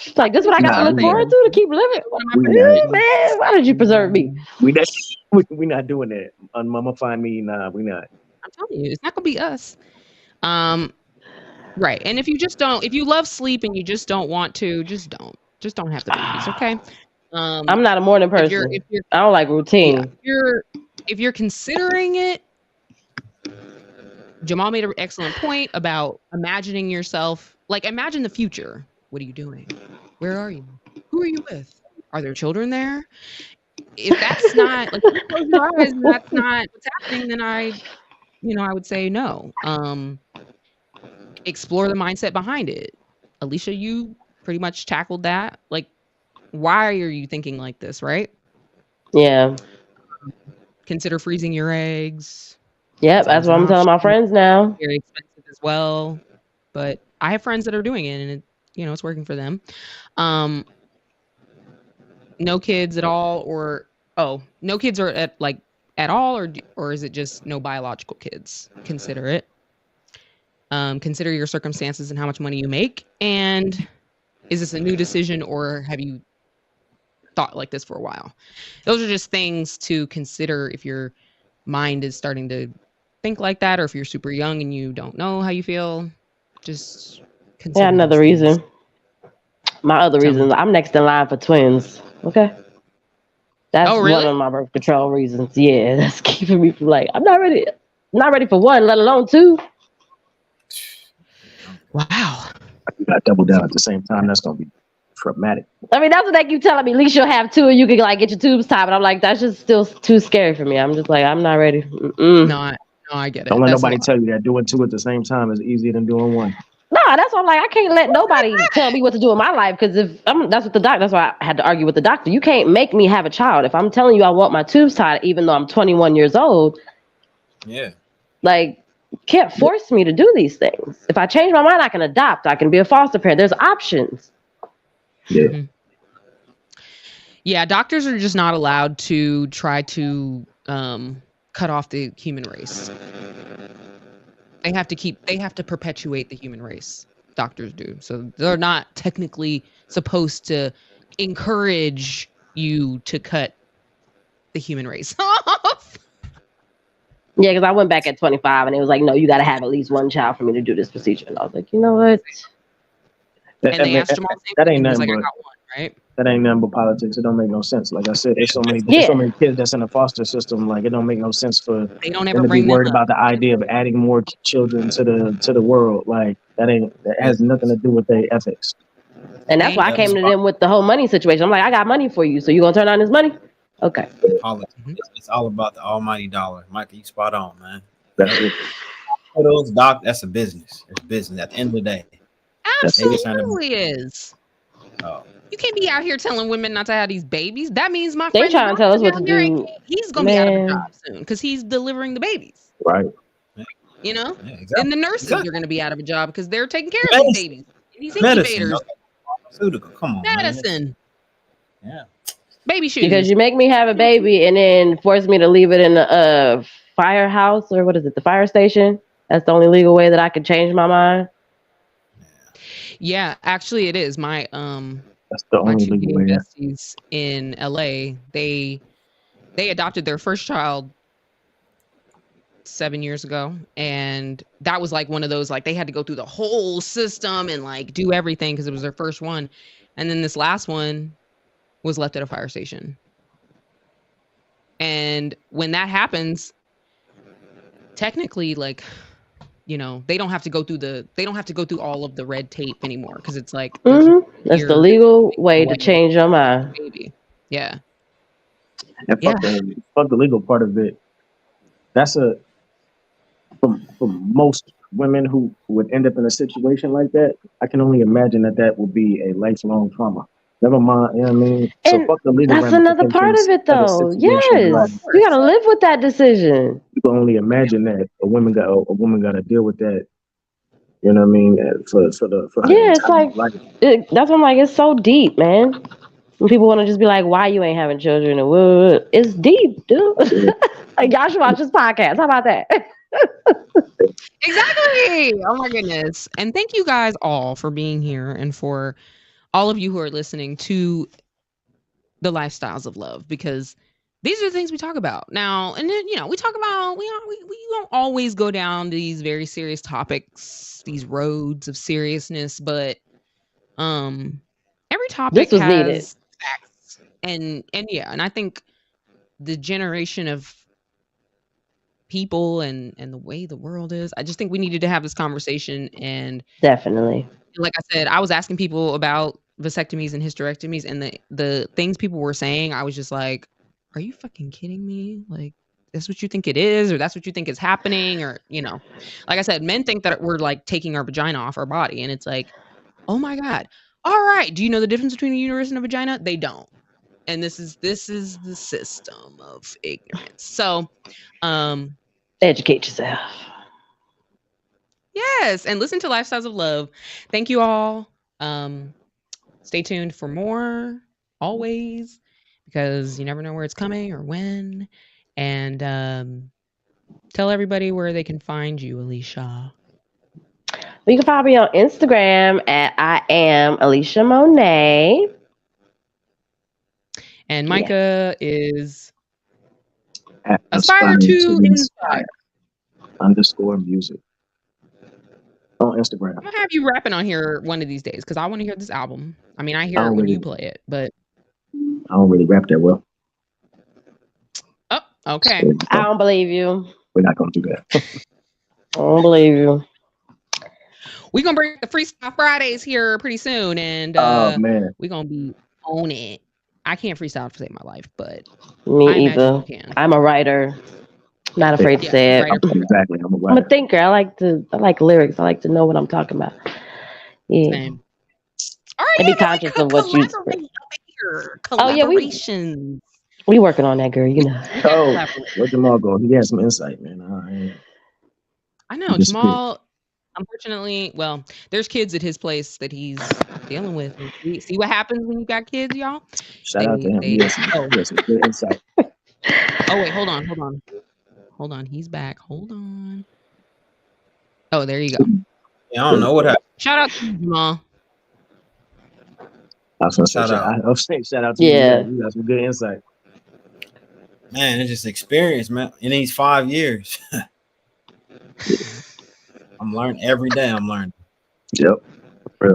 It's like, this is what I got to nah. look forward to keep living. We Man, not. why did you preserve me? We not doing that. Mama find me. Nah, we not. I'm telling you, it's not gonna be us. Right. And if you love sleep and you just don't want to, just don't have the babies, okay? I'm not a morning person. If you're, I don't like routine. Yeah, if you're considering it, Jamal made an excellent point about imagining yourself. Like, imagine the future. What are you doing? Where are you? Who are you with? Are there children there? If that's not, like, if you close your eyes and that's not what's happening, then I would say no. Explore the mindset behind it. Alicia, you pretty much tackled that. Like, why are you thinking like this, right? Yeah. Consider freezing your eggs. Yep, that's what I'm telling my friends now. Very expensive as well, but I have friends that are doing it, and it's working for them. No kids at all, or no kids are at all, or is it just no biological kids? Consider it. Consider your circumstances and how much money you make, and is this a new decision, or have you thought like this for a while? Those are just things to consider if your mind is starting to think like that, or if you're super young and you don't know how you feel. Just consider. Yeah, another reason. My other reason, I'm next in line for twins. Okay. That's really? one of my birth control reasons. Yeah, that's keeping me from I'm not ready for one, let alone two. Wow. You got to double down at the same time. That's going to be traumatic. I mean, that's what they keep telling me. At least you'll have two and you can get your tubes tied. But I'm like, that's just still too scary for me. I'm just like, I'm not ready. No, I get it. Don't let nobody tell you that doing two at the same time is easier than doing one. No, that's why I'm like, I can't let nobody tell me what to do in my life, because that's what the doctor. That's why I had to argue with the doctor. You can't make me have a child. If I'm telling you I want my tubes tied, even though I'm 21 years old, yeah, you can't force me to do these things. If I change my mind, I can adopt. I can be a foster parent. There's options. Yeah. Mm-hmm. Yeah, doctors are just not allowed to try to cut off the human race. They have to perpetuate the human race. Doctors do. So they're not technically supposed to encourage you to cut the human race off. Yeah, because I went back at 25 and it was like, no, you got to have at least one child for me to do this procedure. And I was like, you know what? And they asked Jamal that ain't nothing like, but, I got one, right? That ain't nothing but politics. It don't make no sense. Like I said, there's so many kids that's in the foster system. Like, it don't make no sense for they don't them ever to be bring worried about the idea of adding more children to the world. Like, that has nothing to do with their ethics. And that's why I came to them with the whole money situation. I'm like, I got money for you, so you gonna turn on this money? Okay. It's all about the almighty dollar. Michael, you spot on, man. That's it. For those that's a business. It's business at the end of the day. Absolutely is. Oh. You can't be out here telling women not to have these babies. That means my they friend trying to tell us what to do. He's gonna be out of a job soon because he's delivering the babies. Right. You know? Yeah, exactly. And the nurses are gonna be out of a job because they're taking care of these babies. These incubators. Pharmaceutical. Come on. Medicine. Man. Yeah. Baby shoes. Because you make me have a baby and then force me to leave it in a firehouse, or what is it, the fire station? That's the only legal way that I can change my mind. Yeah, actually it is. My that's the only legal way. Besties in LA, they adopted their first child 7 years ago, and that was like one of those, like, they had to go through the whole system and like do everything because it was their first one. And then this last one was left at a fire station. And when that happens, technically, like, you know, they don't have to go through all of the red tape anymore, because it's like that's the legal way to change your mind. Baby. Yeah. And fuck the legal part of it. That's for most women who would end up in a situation like that, I can only imagine that would be a lifelong trauma. Never mind, you know what I mean? And so fuck the legal. That's another part of it, though. Yes, you gotta live with that decision. You can only imagine that a woman got to deal with that. You know what I mean? For it's like that's what I'm like. It's so deep, man. When people want to just be like, why you ain't having children? And it's deep, dude. Like, y'all should watch this podcast. How about that? Exactly. Oh my goodness. And thank you guys all for being here and for all of you who are listening to the Lifestyles of Love, because these are the things we talk about now. And then, we talk about, we don't always go down these very serious topics, these roads of seriousness, but every topic This was needed. has facts. And I think the generation of people and the way the world is, I just think we needed to have this conversation. And definitely, like I said, I was asking people about vasectomies and hysterectomies, and the things people were saying, I was just like, are you fucking kidding me? Like, that's what you think it is, or that's what you think is happening, or like I said, men think that we're like taking our vagina off our body, and it's like, oh my God, all right, do you know the difference between a uterus and a vagina? They don't. And this is the system of ignorance. So educate yourself. Yes, and listen to Lifestyles of Love. Thank you all. Stay tuned for more, always, because you never know where it's coming or when. And tell everybody where they can find you, Alicia. You can find me on Instagram at I am Alicia Monet. And Micah is Aspire to inspire _music on Instagram. I'm gonna have you rapping on here one of these days, because I want to hear this album. I mean, I hear it when you play it, but I don't really rap that well. Oh, okay. So, I don't believe you. We're not gonna do that. I don't believe you. We're gonna bring the Freestyle Fridays here pretty soon, and oh man, we're gonna be on it. I can't freestyle to save my life, but me either. I'm a writer. Not afraid to say it. Exactly. I'm a thinker. I like lyrics. I like to know what I'm talking about. Yeah. Same. All right, and be conscious of what you. Oh yeah, we working on that, girl. You know. Oh, where Jamal go? He has some insight, man. I know Jamal. Unfortunately, well, there's kids at his place that he's dealing with. See what happens when you got kids, y'all? Shout out to him. He has some good insight. Oh wait, hold on. He's back. Hold on. Oh, there you go. Yeah, I don't know what happened. Shout out to you, Jamal. I was gonna say shout out to you. You got some good insight. Man, it's just experience, man. In these 5 years. I'm learning every day. I'm learning. Yep.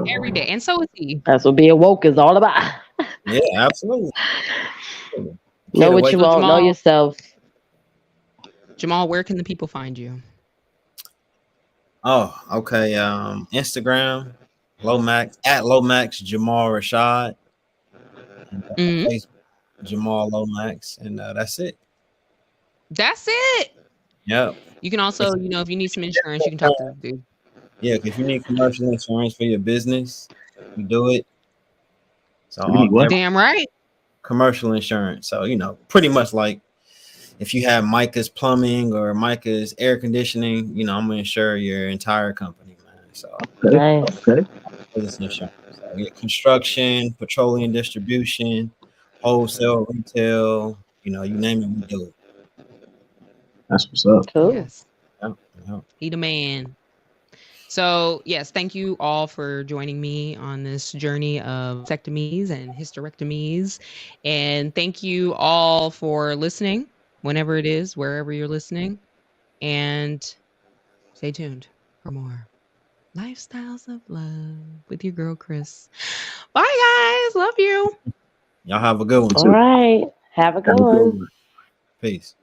Every day. And so is he. That's what being woke is all about. Yeah, absolutely. Know what you want. Know yourself. Jamal, where can the people find you? Oh, okay. Instagram, Lomax, at Lomax Jamal Rashad. And, Facebook, Jamal Lomax, and that's it. That's it. Yep. You can also, if you need some insurance, you can talk to the dude. Yeah, if you need commercial insurance for your business, you do it. So damn right. Commercial insurance. So, pretty much like if you have Micah's plumbing or Micah's air conditioning, I'm gonna insure your entire company, man. So okay. Insurance. So, construction, petroleum distribution, wholesale, retail, you name it, we do it. That's what's up. Cool. Yes. Yep. He the man. So, yes, thank you all for joining me on this journey of vasectomies and hysterectomies. And thank you all for listening, whenever it is, wherever you're listening. And stay tuned for more Lifestyles of Love with your girl, Chris. Bye, guys. Love you. Y'all have a good one, too. All right. Have a good one. Peace.